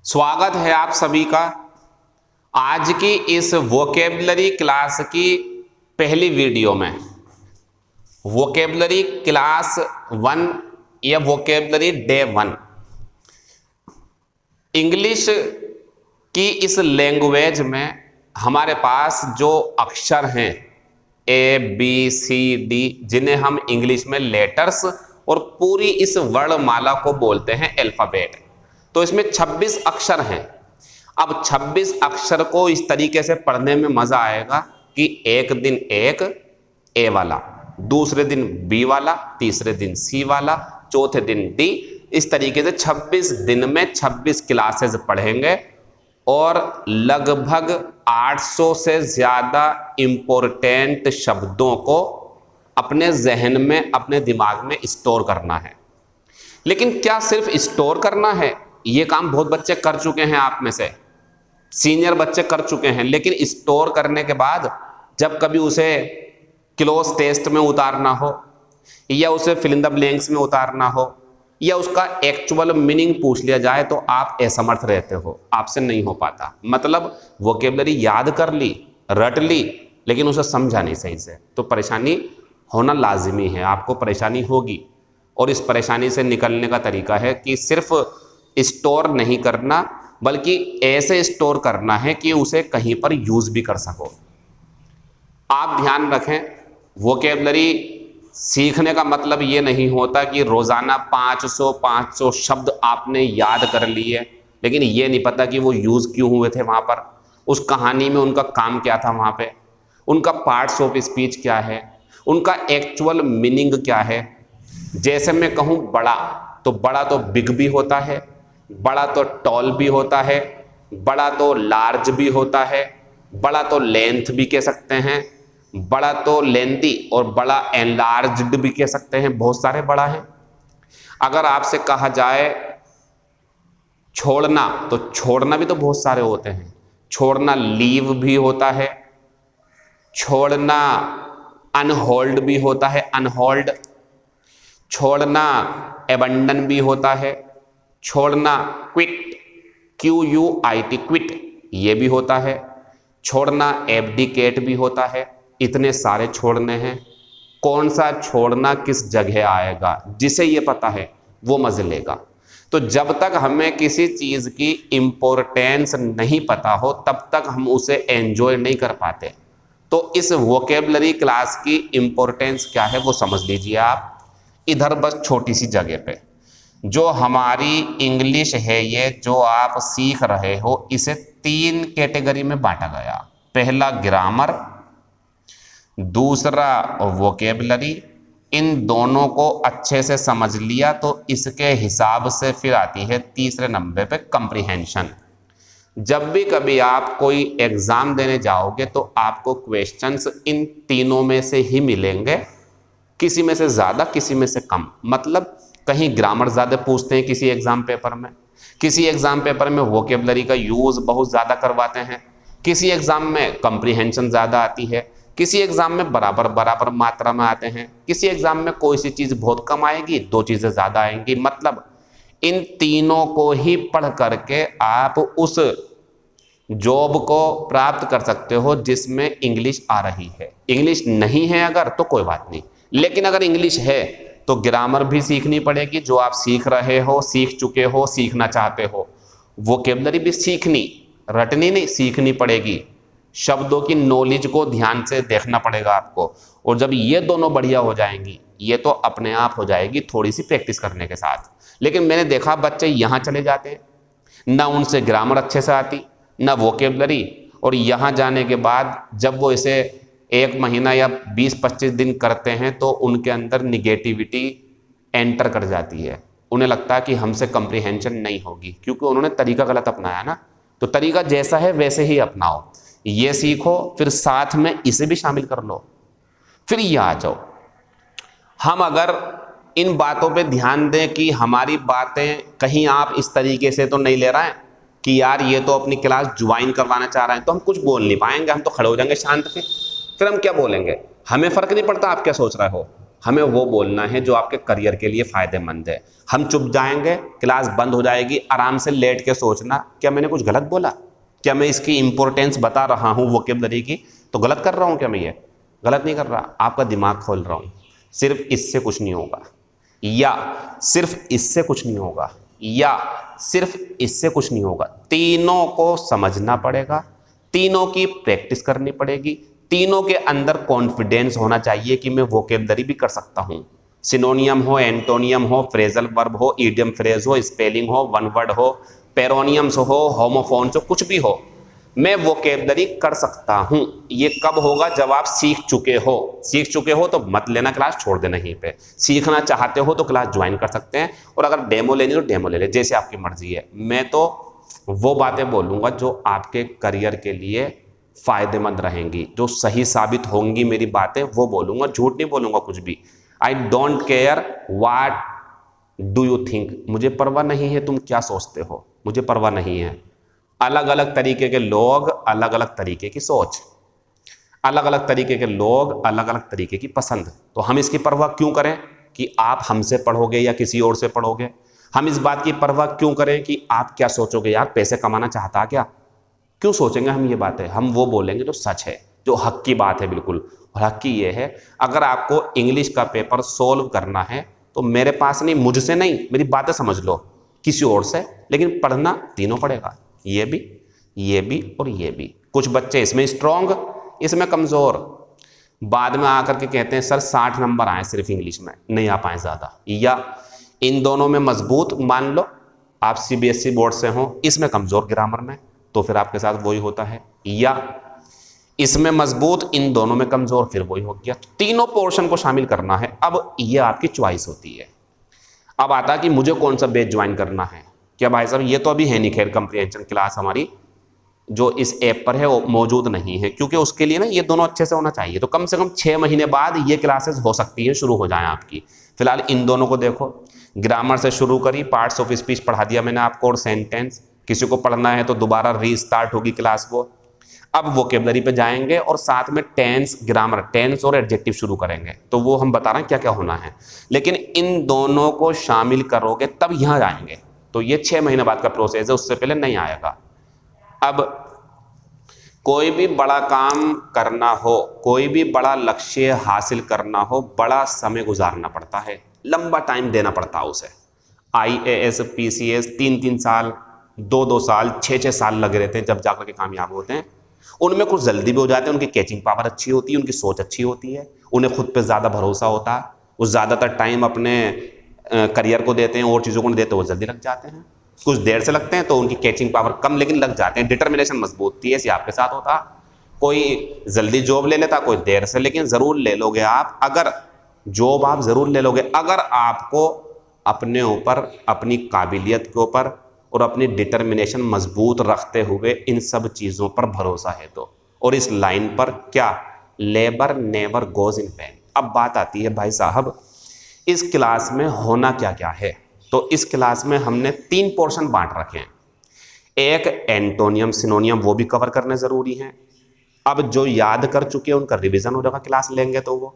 स्वागत है आप सभी का आज की इस वोकेबलरी क्लास की पहली वीडियो में। वोकेबलरी क्लास 1 या वोकेबलरी डे 1 इंग्लिश की इस लैंग्वेज में हमारे पास जो अक्षर हैं ABCD, जिन्हें हम इंग्लिश में लेटर्स और पूरी इस वर्णमाला को बोलते हैं अल्फाबेट। तो इसमें 26 अक्षर हैं। अब 26 अक्षर को इस तरीके से पढ़ने में मजा आएगा कि एक दिन एक ए वाला, दूसरे दिन बी वाला, तीसरे दिन सी वाला, चौथे दिन डी। इस तरीके से 26 दिन में 26 क्लासेस पढ़ेंगे और लगभग 800 से ज्यादा इंपॉर्टेंट शब्दों को अपने जहन में, अपने दिमाग में स्टोर करना है। लेकिन क्या सिर्फ स्टोर करना है? ये काम बहुत बच्चे कर चुके हैं, आप में से सीनियर बच्चे कर चुके हैं। लेकिन स्टोर करने के बाद जब कभी उसे क्लोज टेस्ट में उतारना हो, या उसे फिल इन द ब्लैंक्स में उतारना हो, या उसका एक्चुअल मीनिंग पूछ लिया जाए तो आप असमर्थ रहते हो, आपसे नहीं हो पाता। मतलब वोकेबलरी याद कर ली, रट ली, लेकिन उसे समझा नहीं सही से, तो परेशानी होना लाजिमी है। आपको परेशानी होगी और इस परेशानी से निकलने का तरीका है कि सिर्फ स्टोर नहीं करना, बल्कि ऐसे स्टोर करना है कि उसे कहीं पर यूज भी कर सको। आप ध्यान रखें, वोकेबलरी सीखने का मतलब ये नहीं होता कि रोजाना 500 शब्द आपने याद कर लिए, लेकिन ये नहीं पता कि वो यूज क्यों हुए थे वहां पर, उस कहानी में उनका काम क्या था, वहां पे उनका पार्ट्स ऑफ स्पीच क्या है, उनका एक्चुअल मीनिंग क्या है। जैसे मैं कहूं बड़ा, तो बड़ा तो बिग भी होता है, बड़ा तो टॉल भी होता है, बड़ा तो लार्ज भी होता है, बड़ा तो लेंथ भी कह सकते हैं, बड़ा तो लेंथी और बड़ा एनलार्ज्ड भी कह सकते हैं। बहुत सारे बड़ा हैं। अगर आपसे कहा जाए छोड़ना, तो छोड़ना भी तो बहुत सारे होते हैं। छोड़ना लीव भी होता है, छोड़ना अनहोल्ड भी होता है, अनहोल्ड। छोड़ना एबंडन भी होता है, छोड़ना क्विट, QUIT, क्विट, ये भी होता है। छोड़ना एब्डिकेट भी होता है। इतने सारे छोड़ने हैं। कौन सा छोड़ना किस जगह आएगा, जिसे ये पता है वो मजे लेगा। तो जब तक हमें किसी चीज की इंपॉर्टेंस नहीं पता हो, तब तक हम उसे एंजॉय नहीं कर पाते। तो इस वोकेबलरी क्लास की इंपॉर्टेंस क्या है वो समझ लीजिए आप। इधर बस छोटी सी जगह पे जो हमारी इंग्लिश है, ये जो आप सीख रहे हो, इसे 3 कैटेगरी में बांटा गया। पहला ग्रामर, दूसरा वोकेबलरी। इन दोनों को अच्छे से समझ लिया तो इसके हिसाब से फिर आती है तीसरे नंबर पे कंप्रीहेंशन। जब भी कभी आप कोई एग्जाम देने जाओगे तो आपको क्वेश्चंस इन तीनों में से ही मिलेंगे, किसी में से ज्यादा, किसी में से कम। मतलब कहीं ग्रामर ज्यादा पूछते हैं किसी एग्जाम पेपर में, किसी एग्जाम पेपर में वोकेबलरी का यूज बहुत ज्यादा करवाते हैं, किसी एग्जाम में कंप्रीहेंशन ज्यादा आती है, किसी एग्जाम में बराबर बराबर मात्रा में आते हैं, किसी एग्जाम में कोई सी चीज बहुत कम आएगी, 2 चीजें ज्यादा आएंगी। मतलब इन तीनों को ही पढ़ करके आप उस जॉब को प्राप्त कर सकते हो जिसमें इंग्लिश आ रही है। इंग्लिश नहीं है अगर तो कोई बात नहीं, लेकिन अगर इंग्लिश है तो ग्रामर भी सीखनी पड़ेगी, जो आप सीख रहे हो, सीख चुके हो, सीखना चाहते हो। वोकेबलरी भी सीखनी, रटनी नहीं, सीखनी पड़ेगी। शब्दों की नॉलेज को ध्यान से देखना पड़ेगा आपको। और जब ये दोनों बढ़िया हो जाएंगी, ये तो अपने आप हो जाएगी थोड़ी सी प्रैक्टिस करने के साथ। लेकिन मैंने देखा बच्चे यहाँ चले जाते हैं, ना उनसे ग्रामर अच्छे से आती, ना वोकेबलरी, और यहाँ जाने के बाद जब वो इसे 1 महीना या 20-25 दिन करते हैं तो उनके अंदर निगेटिविटी एंटर कर जाती है। उन्हें लगता है कि हमसे कंप्रीहेंशन नहीं होगी, क्योंकि उन्होंने तरीका गलत अपनाया ना। तो तरीका जैसा है वैसे ही अपनाओ, ये सीखो, फिर साथ में इसे भी शामिल कर लो, फिर ये आ जाओ। हम अगर इन बातों पे ध्यान दें कि हमारी बातें कहीं आप इस तरीके से तो नहीं ले रहे हैं कि यार ये तो अपनी क्लास ज्वाइन करवाना चाह रहे हैं, तो हम कुछ बोल नहीं पाएंगे, हम तो खड़े हो जाएंगे शांत। फिर हम क्या बोलेंगे? हमें फर्क नहीं पड़ता आप क्या सोच रहे हो, हमें वो बोलना है जो आपके करियर के लिए फायदेमंद है। हम चुप जाएंगे, क्लास बंद हो जाएगी, आराम से लेट के सोचना क्या मैंने कुछ गलत बोला, क्या मैं इसकी इंपॉर्टेंस बता रहा हूँ वोकैबुलरी की, तो गलत कर रहा हूँ क्या मैं? ये गलत नहीं कर रहा, आपका दिमाग खोल रहा हूँ। सिर्फ इससे कुछ नहीं होगा, या सिर्फ इससे कुछ नहीं होगा, या सिर्फ इससे कुछ नहीं होगा। तीनों को समझना पड़ेगा, तीनों की प्रैक्टिस करनी पड़ेगी, तीनों के अंदर कॉन्फिडेंस होना चाहिए कि मैं वोकैबुलरी भी कर सकता हूँ। सिनोनियम हो, एंटोनियम हो, फ्रेजल वर्ब हो, इडियम फ्रेज हो, स्पेलिंग हो, वन वर्ड हो, पेरोनियम्स हो, होमोफोन्स हो, कुछ भी हो, मैं वोकैबुलरी कर सकता हूं। ये कब होगा? जब आप सीख चुके हो। सीख चुके हो तो मत लेना, क्लास छोड़ देना यहीं पे। सीखना चाहते हो तो क्लास ज्वाइन कर सकते हैं, और अगर डेमो लेनी तो डेमो ले ले, जैसे आपकी मर्जी है। मैं तो वो बातें बोलूंगा जो आपके करियर के लिए फायदेमंद रहेंगी, जो सही साबित होंगी मेरी बातें, वो बोलूंगा, झूठ नहीं बोलूंगा कुछ भी। I don't care what do you think, मुझे परवाह नहीं है तुम क्या सोचते हो, मुझे परवाह नहीं है। अलग अलग तरीके के लोग, अलग अलग तरीके की सोच, अलग अलग तरीके के लोग, अलग अलग तरीके की पसंद। तो हम इसकी परवाह क्यों करें कि आप हमसे पढ़ोगे या किसी और से पढ़ोगे? हम इस बात की परवाह क्यों करें कि आप क्या सोचोगे, यार पैसे कमाना चाहता क्या? क्यों सोचेंगे हम ये बातें? हम वो बोलेंगे जो सच है, जो हक की बात है बिल्कुल। और हक की ये है, अगर आपको इंग्लिश का पेपर सोल्व करना है तो मेरे पास नहीं, मुझसे नहीं, मेरी बातें समझ लो, किसी और से, लेकिन पढ़ना तीनों पड़ेगा, ये भी, ये भी और ये भी। कुछ बच्चे इसमें स्ट्रॉन्ग, इसमें कमज़ोर, बाद में आकर के कहते हैं सर 60 नंबर आए सिर्फ इंग्लिश में, नहीं आ पाए ज़्यादा। या इन दोनों में मजबूत, मान लो आप सीबीएसई बोर्ड से हो, इसमें कमज़ोर ग्रामर में, तो फिर आपके साथ वही होता है। या इसमें मजबूत, इन दोनों में कमज़ोर, फिर वही हो गया। तीनों पोर्शन को शामिल करना है। अब ये आपकी चॉइस होती है। अब आता है कि मुझे कौन सा बैच ज्वाइन करना है। क्या भाई साहब, ये तो अभी है नहीं, खैर कंप्रीहेंशन क्लास हमारी जो इस ऐप पर है वो मौजूद नहीं है, क्योंकि उसके लिए ना ये दोनों अच्छे से होना चाहिए। तो कम से कम 6 महीने बाद ये क्लासेस हो सकती हैं, शुरू हो जाएं आपकी। फिलहाल इन दोनों को देखो, ग्रामर से शुरू करी, पार्ट्स ऑफ स्पीच पढ़ा दिया मैंने आपको, और सेंटेंस। किसी को पढ़ना है तो दोबारा रीस्टार्ट होगी क्लास वो। अब वोकैबुलरी पे जाएंगे और साथ में टेंस, ग्रामर, टेंस और एडजेक्टिव शुरू करेंगे, तो वो हम बता रहे हैं क्या क्या होना है। लेकिन इन दोनों को शामिल करोगे तब यहाँ जाएंगे, तो ये 6 महीने बाद का प्रोसेस है, उससे पहले नहीं आएगा। अब कोई भी बड़ा काम करना हो, कोई भी बड़ा लक्ष्य हासिल करना हो, बड़ा समय गुजारना पड़ता है, लंबा टाइम देना पड़ता है उसे। IAS, PCS 3-3 साल, 2-2 साल, 6-6 साल लगे रहते हैं जब जाकर के कामयाब होते हैं। उनमें कुछ जल्दी भी हो जाते हैं, उनकी कैचिंग पावर अच्छी होती है, उनकी सोच अच्छी होती है, उन्हें खुद पे ज़्यादा भरोसा होता है, वो ज़्यादातर टाइम अपने करियर को देते हैं, और चीज़ों को नहीं देते, वो जल्दी लग जाते हैं। कुछ देर से लगते हैं तो उनकी कैचिंग पावर कम, लेकिन लग जाते हैं। डिटर्मिनेशन मजबूत थी, ऐसी आपके साथ होता। कोई जल्दी जॉब ले लेता, कोई देर से, लेकिन ज़रूर ले लोगे आप। अगर जॉब आप ज़रूर ले लोगे अगर आपको अपने ऊपर, अपनी काबिलियत के ऊपर और अपनी डिटर्मिनेशन मजबूत रखते हुए इन सब चीज़ों पर भरोसा है तो। और इस लाइन पर क्या, labour never goes in when. अब बात आती है भाई साहब, इस क्लास में होना क्या क्या है। तो इस क्लास में हमने 3 पोर्शन बांट रखे हैं। एक एंटोनियम, सिनोनियम, वो भी कवर करने ज़रूरी हैं। अब जो याद कर चुके हैं उनका रिवीजन हो जाएगा, क्लास लेंगे तो वो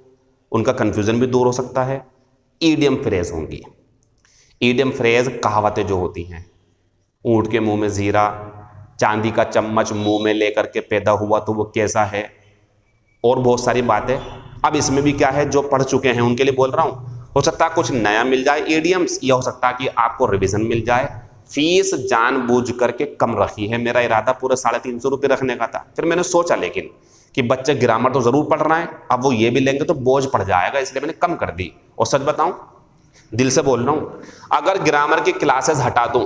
उनका कन्फ्यूज़न भी दूर हो सकता है। ईडियम फ्रेज होंगी। ईडियम फ्रेज कहावतें जो होती हैं, ऊँट के मुंह में जीरा, चांदी का चम्मच मुंह में लेकर के पैदा हुआ तो वो कैसा है, और बहुत सारी बातें। अब इसमें भी क्या है, जो पढ़ चुके हैं उनके लिए बोल रहा हूँ। हो सकता है कुछ नया मिल जाए ईडियम्स, या हो सकता है कि आपको रिवीजन मिल जाए। फीस जानबूझ करके कम रखी है, मेरा इरादा पूरे 350 रुपये रखने का था। फिर मैंने सोचा लेकिन कि बच्चे ग्रामर तो ज़रूर पढ़ रहे हैं, अब वो ये भी लेंगे तो बोझ पड़ जाएगा, इसलिए मैंने कम कर दी। और सच बताऊं, दिल से बोल रहा हूँ, अगर ग्रामर की क्लासेस हटा दूं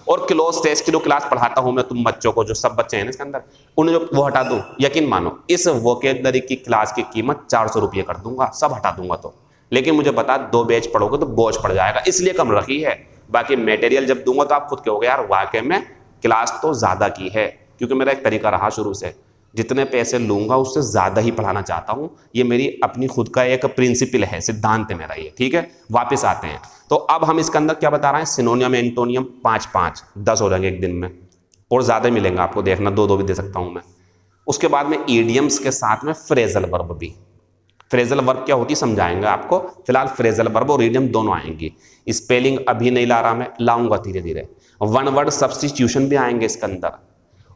और क्लोज टेस्ट की जो क्लास पढ़ाता हूं मैं तुम बच्चों को, जो सब बच्चे हैं ना इसके अंदर, उन्हें जो वो हटा दूं, यकीन मानो इस वोकैबुलरी की क्लास की कीमत 400 रुपये कर दूंगा, सब हटा दूंगा तो। लेकिन मुझे पता 2 बैच पढ़ोगे तो बोझ पड़ जाएगा, इसलिए कम रखी है। बाकी मटेरियल जब दूंगा तो आप खुद कहोगे यार वाकई में क्लास तो ज़्यादा की है, क्योंकि मेरा एक तरीका रहा शुरू से, जितने पैसे लूंगा उससे ज़्यादा ही पढ़ाना चाहता हूँ। ये मेरी अपनी खुद का एक प्रिंसिपल है, सिद्धांत है मेरा ये, ठीक है। वापस आते हैं, तो अब हम इसके अंदर क्या बता रहे हैं, सिनोनियम, एंटोनियम 5-5, 10 हो जाएंगे एक दिन में, और ज़्यादा मिलेंगे आपको, देखना 2-2 भी दे सकता हूँ मैं। उसके बाद में ईडियम्स के साथ में फ्रेजल वर्ब भी, फ्रेजल वर्ब क्या होती है समझाएंगे आपको, फिलहाल फ्रेजल वर्ब और इडियम दोनों आएंगी। स्पेलिंग अभी नहीं ला रहा मैं, लाऊंगा धीरे धीरे। वन वर्ड सब्स्टिट्यूशन भी आएंगे इसके अंदर,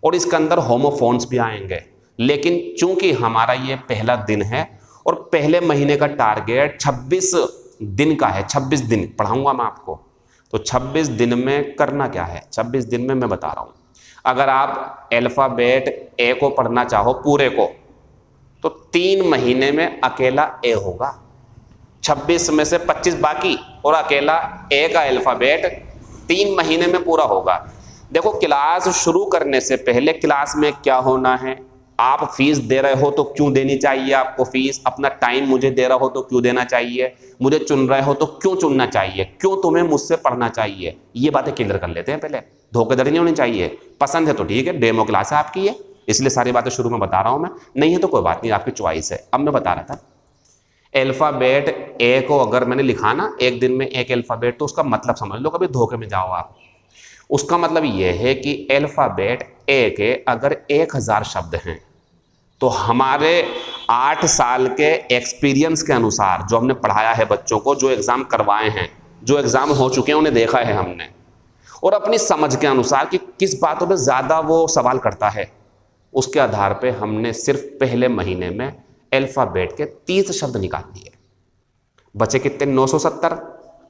और इसके अंदर होमोफोन्स भी आएंगे। लेकिन चूंकि हमारा ये पहला दिन है और पहले महीने का टारगेट 26 दिन का है, 26 दिन पढ़ाऊंगा मैं आपको, तो 26 दिन में करना क्या है, 26 दिन में मैं बता रहा हूं। अगर आप अल्फाबेट ए को पढ़ना चाहो पूरे को, तो 3 महीने में अकेला ए होगा, 26 में से 25 बाकी, और अकेला ए का अल्फाबेट 3 महीने में पूरा होगा। देखो, क्लास शुरू करने से पहले क्लास में क्या होना है, आप फीस दे रहे हो तो क्यों देनी चाहिए आपको फीस, अपना टाइम मुझे दे रहे हो तो क्यों देना चाहिए, मुझे चुन रहे हो तो क्यों चुनना चाहिए, क्यों तुम्हें मुझसे पढ़ना चाहिए, ये बातें क्लियर कर लेते हैं पहले। धोखेधड़ी नहीं होनी चाहिए। पसंद है तो ठीक है, डेमो क्लास है आपकी ये, इसलिए सारी बातें शुरू में बता रहा हूं मैं, नहीं है तो कोई बात नहीं, आपकी चॉइस है। अब मैं बता रहा था, अल्फाबेट ए को अगर मैंने लिखा ना एक दिन में एक अल्फाबेट, तो उसका मतलब समझ लो, कभी धोखे में जाओ आप। उसका मतलब यह है कि अल्फाबेट ए के अगर 1000 शब्द हैं, तो हमारे 8 साल के एक्सपीरियंस के अनुसार, जो हमने पढ़ाया है बच्चों को, जो एग्जाम करवाए हैं, जो एग्जाम हो चुके हैं उन्हें देखा है हमने, और अपनी समझ के अनुसार कि किस बातों पे ज़्यादा वो सवाल करता है, उसके आधार पे हमने सिर्फ पहले महीने में अल्फाबेट के 30 शब्द निकाल दिए। बचे कितने? 970।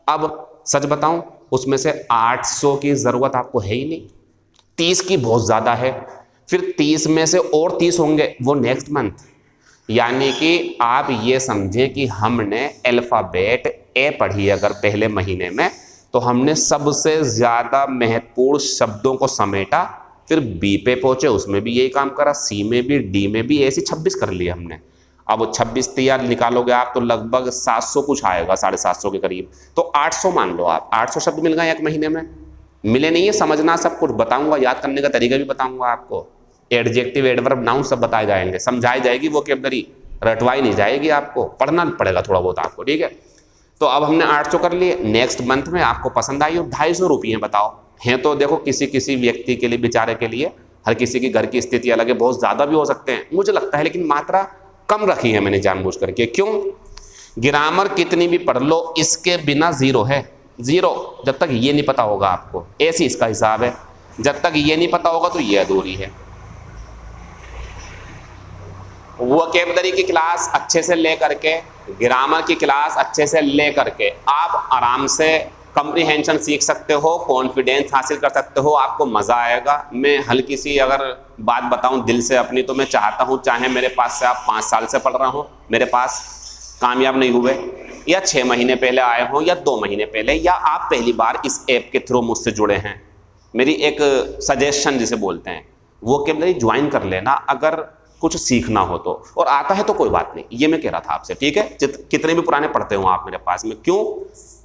अब सच बताऊं, उसमें से 800 की ज़रूरत आपको है ही नहीं, 30 की बहुत ज़्यादा है, फिर 30 में से और 30 होंगे वो नेक्स्ट मंथ। यानी कि आप ये समझें कि हमने अल्फाबेट ए पढ़ी अगर पहले महीने में, तो हमने सबसे ज़्यादा महत्वपूर्ण शब्दों को समेटा, फिर बी पे पहुंचे, उसमें भी यही काम करा, सी में भी, डी में भी, ऐसे 26 कर लिए हमने। अब 26 तैयार निकालोगे आप तो लगभग 700 कुछ आएगा, 750 के करीब, तो 800 मान लो आप, 800 शब्द मिल गए एक महीने में। मिले नहीं है, समझना सब कुछ बताऊंगा, याद करने का तरीका भी बताऊंगा आपको, एडजेक्टिव, एडवर्ब, नाउन सब बताए जाएंगे, समझाई जाएगी, वोकैबुलरी रटवाई नहीं जाएगी, आपको पढ़ना पड़ेगा थोड़ा बहुत आपको, ठीक है। तो अब हमने 800 कर लिए, नेक्स्ट मंथ में आपको पसंद आई हो 250 रुपये, बताओ हैं तो देखो, किसी किसी व्यक्ति के लिए, बेचारे के लिए, हर किसी की घर की स्थिति अलग है, बहुत ज़्यादा भी हो सकते हैं मुझे लगता है, लेकिन मात्रा कम रखी है मैंने जानबूझ करके। क्यों? ग्रामर कितनी भी पढ़ लो, इसके बिना जीरो है, जीरो। जब तक ये नहीं पता होगा आपको, ऐसी इसका हिसाब है, जब तक ये नहीं पता होगा तो ये अधूरी है। वोकैबुलरी की क्लास अच्छे से ले करके, ग्रामर की क्लास अच्छे से ले करके आप आराम से कम्प्रीहेंशन सीख सकते हो, कॉन्फिडेंस हासिल कर सकते हो, आपको मज़ा आएगा। मैं हल्की सी अगर बात बताऊं दिल से अपनी, तो मैं चाहता हूं चाहे मेरे पास से आप 5 साल से पढ़ रहे हो, मेरे पास कामयाब नहीं हुए, या 6 महीने पहले आए हो, या 2 महीने पहले, या आप पहली बार इस ऐप के थ्रू मुझसे जुड़े हैं, मेरी एक सजेशन जिसे बोलते हैं, वोकैबुलरी ज्वाइन कर लेना अगर कुछ सीखना हो तो, और आता है तो कोई बात नहीं, ये मैं कह रहा था आपसे, ठीक है। कितने भी पुराने पढ़ते हो आप मेरे पास में, क्यों?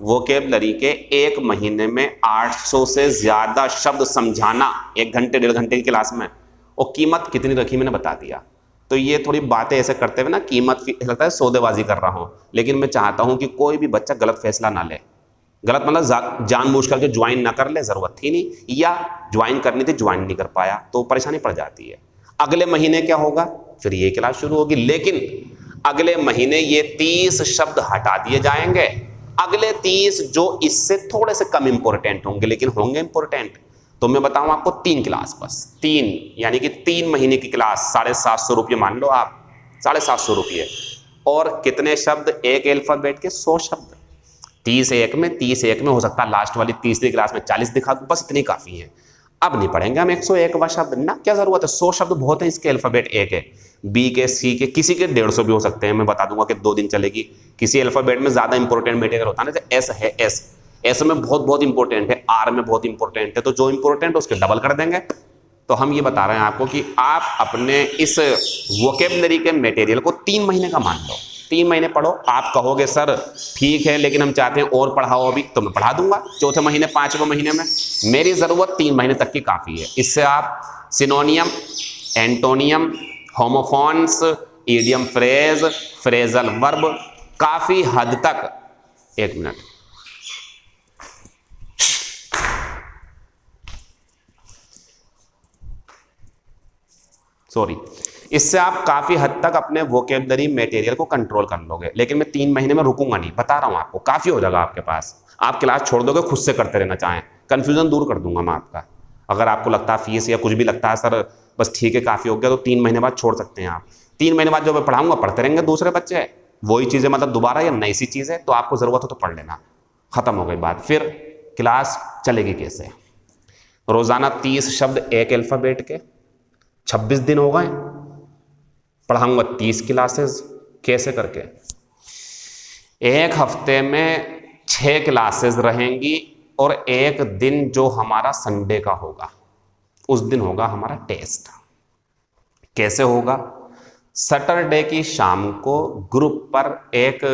वोकैबुलरी के एक महीने में 800 से ज़्यादा शब्द समझाना 1 घंटे 1.5 घंटे की क्लास में, और कीमत कितनी रखी मैंने बता दिया। तो ये थोड़ी बातें ऐसे करते हुए ना, कीमत लगता है सौदेबाजी कर रहा हूँ, लेकिन मैं चाहता हूँ कि कोई भी बच्चा गलत फैसला ना ले, गलत मतलब जानबूझ करके ज्वाइन ना कर ले, ज़रूरत थी नहीं, या ज्वाइन करनी थी ज्वाइन नहीं कर पाया तो परेशानी पड़ जाती है। अगले महीने क्या होगा, फिर ये क्लास शुरू होगी, लेकिन अगले महीने ये 30 शब्द हटा दिए जाएंगे, अगले 30 जो इससे थोड़े से कम इंपॉर्टेंट होंगे, लेकिन होंगे इंपॉर्टेंट। तो मैं बताऊं आपको 3 क्लास, बस 3, यानी कि 3 महीने की क्लास, 750 रुपये मान लो आप, 750 रुपये, और कितने शब्द? एक अल्फाबेट के 100 शब्द, 30 एक में, 30 एक में हो सकता है लास्ट वाली तीसरी क्लास में 40 दिखा दूं, बस इतनी काफ़ी है। अब नहीं पढ़ेंगे हम 101वां शब्द ना, क्या जरूरत है, 100 शब्द बहुत है इसके अल्फाबेट ए के, बी के, सी के, किसी के 150 भी हो सकते हैं, मैं बता दूंगा कि 2 दिन चलेगी। किसी अल्फाबेट में ज़्यादा इंपॉर्टेंट मटेरियल होता है ना, जैसे एस है, एस में बहुत इंपॉर्टेंट है, आर में बहुत इंपॉर्टेंट है, तो जो इंपॉर्टेंट है उसके डबल कर देंगे। तो हम ये बता रहे हैं आपको कि आप अपने इस वोकैबुलरी के मटेरियल को 3 महीने का मान लो, 3 महीने पढ़ो। आप कहोगे सर ठीक है लेकिन हम चाहते हैं और पढ़ाओ अभी, तो मैं पढ़ा दूंगा 4थे महीने, 5वें महीने में, मेरी ज़रूरत 3 महीने तक की काफ़ी है। इससे आप सिनोनियम, antonym, homophones, idiom phrase, phrasal verb काफ़ी हद तक, 1 मिनट, सॉरी, इससे आप काफी हद तक अपने वोकेबलरी मटेरियल को कंट्रोल कर लोगे। लेकिन मैं 3 महीने में रुकूंगा नहीं, बता रहा हूं आपको, काफी हो जाएगा आपके पास। आप क्लास छोड़ दोगे, खुद से करते रहना चाहें, कंफ्यूजन दूर कर दूंगा मैं आपका। अगर आपको लगता है फीस या कुछ भी लगता है सर बस ठीक है काफी हो गया, तो 3 महीने बाद छोड़ सकते हैं आप। 3 महीने बाद जो मैं पढ़ाऊंगा पढ़ते रहेंगे दूसरे बच्चे, वही चीजें मतलब दोबारा या नई सी चीज है, तो आपको जरूरत हो तो पढ़ लेना, खत्म हो गई बात। फिर क्लास चलेगी कैसे? रोजाना 30 शब्द एक अल्फाबेट के, 26 दिन हो गए, पढ़ाऊंगा 30 क्लासेस। कैसे करके? एक हफ्ते में 6 क्लासेस रहेंगी और एक दिन जो हमारा संडे का होगा उस दिन होगा हमारा टेस्ट। कैसे होगा? सैटरडे की शाम को ग्रुप पर एक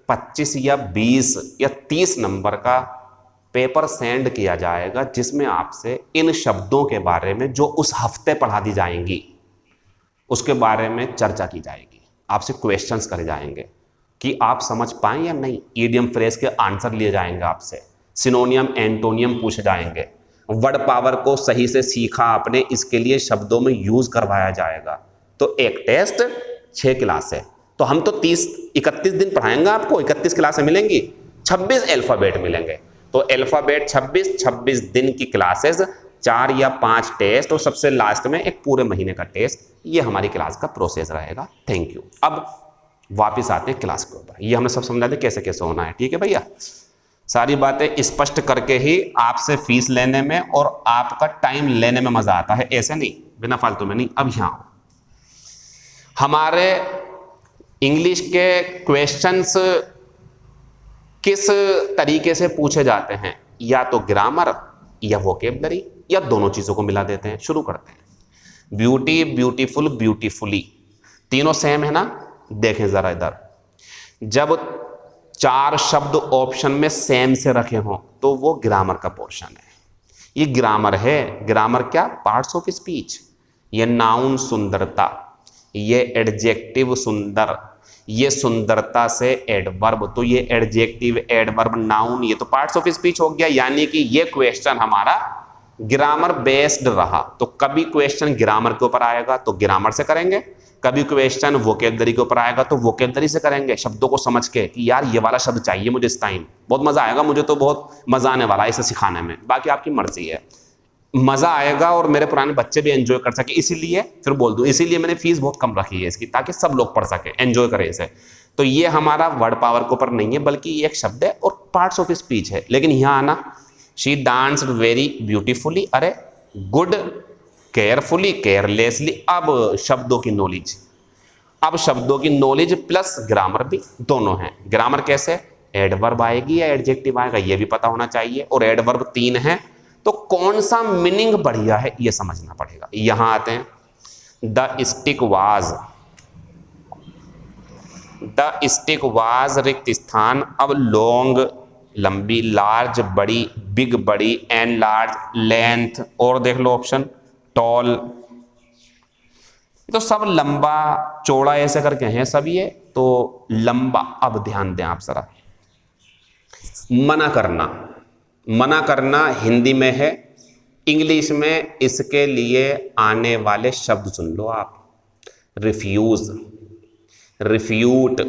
25 या 20 या 30 नंबर का पेपर सेंड किया जाएगा, जिसमें आपसे इन शब्दों के बारे में जो उस हफ्ते पढ़ा दी जाएंगी उसके बारे में चर्चा की जाएगी। आपसे क्वेश्चंस करे जाएंगे कि आप समझ पाएं या नहीं। ईडियम फ्रेज के आंसर लिए जाएंगे आपसे, सिनोनियम एंटोनियम पूछे जाएंगे, वर्ड पावर को सही से सीखा आपने, इसके लिए शब्दों में यूज करवाया जाएगा। तो एक टेस्ट 6 क्लास है, तो हम तो 31 दिन पढ़ाएंगे आपको, 31 क्लासें मिलेंगी, 26 अल्फाबेट मिलेंगे। तो अल्फाबेट 26 दिन की क्लासेस, 4 या 5 टेस्ट और सबसे लास्ट में एक पूरे महीने का टेस्ट। ये हमारी क्लास का प्रोसेस रहेगा। Thank you. अब वापस आते हैं क्लास के ऊपर। ये हमने सब समझा दिया कैसे कैसे होना है, ठीक है भैया। सारी बातें स्पष्ट करके ही आपसे फीस लेने में और आपका टाइम लेने में मजा आता है, ऐसे नहीं बिना फालतू में नहीं। अब यहाँ हमारे इंग्लिश के क्वेश्चंस किस तरीके से पूछे जाते हैं? या तो ग्रामर या वोकेबलरी या दोनों चीजों को मिला देते हैं। शुरू करते हैं। ब्यूटी, ब्यूटीफुल, ब्यूटीफुली, तीनों सेम है ना? देखें जरा इधर, जब 4 शब्द ऑप्शन में सेम से रखे हों तो वो ग्रामर का पोर्शन है। ये ग्रामर है। ग्रामर क्या? Parts of speech. ये नाउन सुंदरता, ये एडजेक्टिव सुंदर, ये सुंदरता से एडवर्ब, तो ये एडजेक्टिव एडवर्ब नाउन, ये तो पार्ट्स ऑफ स्पीच हो गया। यानी कि ये क्वेश्चन हमारा ग्रामर बेस्ड रहा। तो कभी क्वेश्चन ग्रामर के ऊपर आएगा तो ग्रामर से करेंगे, कभी क्वेश्चन वोकेबलरी के ऊपर आएगा तो वोकेबलरी से करेंगे, शब्दों को समझ के कि यार ये वाला शब्द चाहिए मुझे इस टाइम, बहुत मजा आएगा, मुझे तो बहुत मजा आने वाला है इसे सिखाने में। बाकी आपकी मर्जी है, मजा आएगा और मेरे पुराने बच्चे भी एंजॉय कर सके। इसीलिए फिर बोल दूं, इसीलिए मैंने फीस बहुत कम रखी है इसकी, ताकि सब लोग पढ़ सके, एंजॉय करें इसे। तो ये हमारा वर्ड पावर के ऊपर नहीं है, बल्कि ये एक शब्द है और पार्ट्स ऑफ स्पीच है। लेकिन यहाँ आना, शी डांस्ड वेरी ब्यूटीफुली, अरे गुड, केयरफुली, केयरलेसली। अब शब्दों की नॉलेज, अब शब्दों की नॉलेज प्लस ग्रामर भी दोनों हैं। ग्रामर कैसे? एडवर्ब आएगी या एडजेक्टिव आएगा ये भी पता होना चाहिए, और एडवर्ब 3 है, तो कौन सा मीनिंग बढ़िया है ये समझना पड़ेगा। यहां आते हैं, the stick was, the stick was रिक्त स्थान। अब लॉन्ग लंबी, लार्ज बड़ी, बिग बड़ी, एंड लार्ज लेंथ, और देख लो ऑप्शन टॉल, तो सब लंबा चौड़ा ऐसे करके हैं सब ये, तो लंबा। अब ध्यान दें आप जरा, मना करना, मना करना हिंदी में है, इंग्लिश में इसके लिए आने वाले शब्द सुन लो आप। Refuse, refute,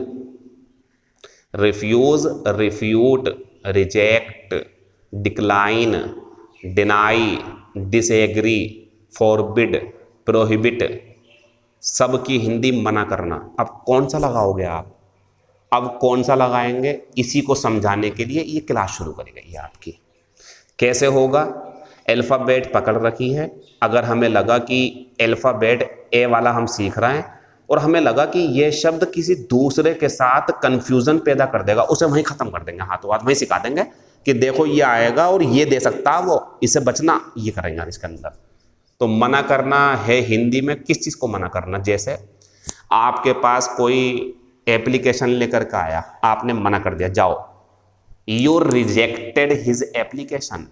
refuse, refute, reject, decline, deny, disagree, forbid, prohibit, सबकी हिंदी मना करना। अब कौन सा लगाओगे आप? अब कौन सा लगाएंगे? इसी को समझाने के लिए ये क्लास शुरू करी गई है आपकी। कैसे होगा? अल्फ़ाबेट पकड़ रखी है, अगर हमें लगा कि अल्फ़ाबेट ए वाला हम सीख रहे हैं और हमें लगा कि ये शब्द किसी दूसरे के साथ कंफ्यूजन पैदा कर देगा, उसे वहीं ख़त्म कर देंगे, हाथों हाथ वहीं सिखा देंगे कि देखो ये आएगा और ये दे सकता है वो, इससे बचना, ये करेंगे इसके अंदर। तो मना करना है हिंदी में, किस चीज़ को मना करना? जैसे आपके पास कोई एप्लीकेशन लेकर के आया, आपने मना कर दिया, जाओ, यू रिजेक्टेड हिज एप्लीकेशन।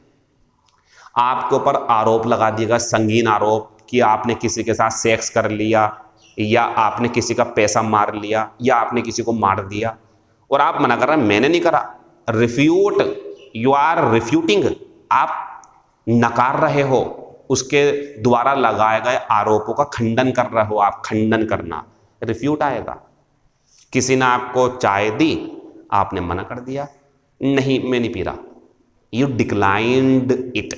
आपके ऊपर आरोप लगा दिएगा, संगीन आरोप, कि आपने किसी के साथ सेक्स कर लिया, या आपने किसी का पैसा मार लिया, या आपने किसी को मार दिया, और आप मना कर रहे हैं मैंने नहीं करा। रिफ्यूट, यू आर रिफ्यूटिंग, आप नकार रहे हो, उसके द्वारा लगाए गए आरोपों का खंडन कर रहे हो आप, खंडन करना, रिफ्यूट आएगा। किसी ने आपको चाय दी, आपने मना कर दिया, नहीं मैं नहीं पी रहा, you declined it,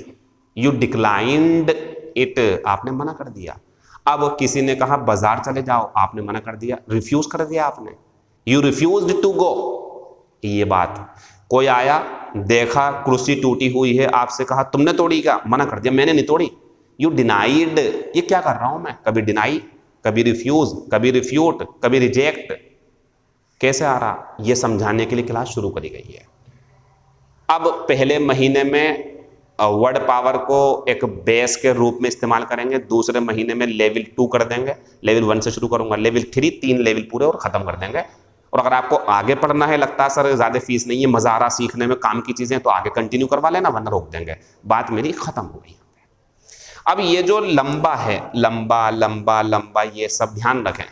you declined it, आपने मना कर दिया। अब किसी ने कहा बाजार चले जाओ, आपने मना कर दिया, रिफ्यूज कर दिया आपने, यू रिफ्यूज्ड टू गो। ये बात, कोई आया देखा कुर्सी टूटी हुई है, आपसे कहा तुमने तोड़ी क्या, मना कर दिया मैंने नहीं तोड़ी, यू डिनाइड। ये क्या कर रहा हूं मैं, कभी डिनाई, कभी रिफ्यूज, कभी रिफ्यूट, कभी रिजेक्ट। कैसे आ रहा, ये समझाने के लिए क्लास शुरू करी गई है। अब पहले महीने में वर्ड पावर को एक बेस के रूप में इस्तेमाल करेंगे, दूसरे महीने में लेवल 2 कर देंगे, लेवल 1 से शुरू करूंगा, लेवल 3, 3 लेवल पूरे और खत्म कर देंगे। और अगर आपको आगे पढ़ना है, लगता है सर ज्यादा फीस नहीं है, मजा आ रहा सीखने में, काम की चीजें, तो आगे कंटिन्यू करवा लेना, वरना रोक देंगे। बात मेरी खत्म हो गई। अब ये जो लंबा है, लंबा लंबा लंबा, ये सब ध्यान रखें।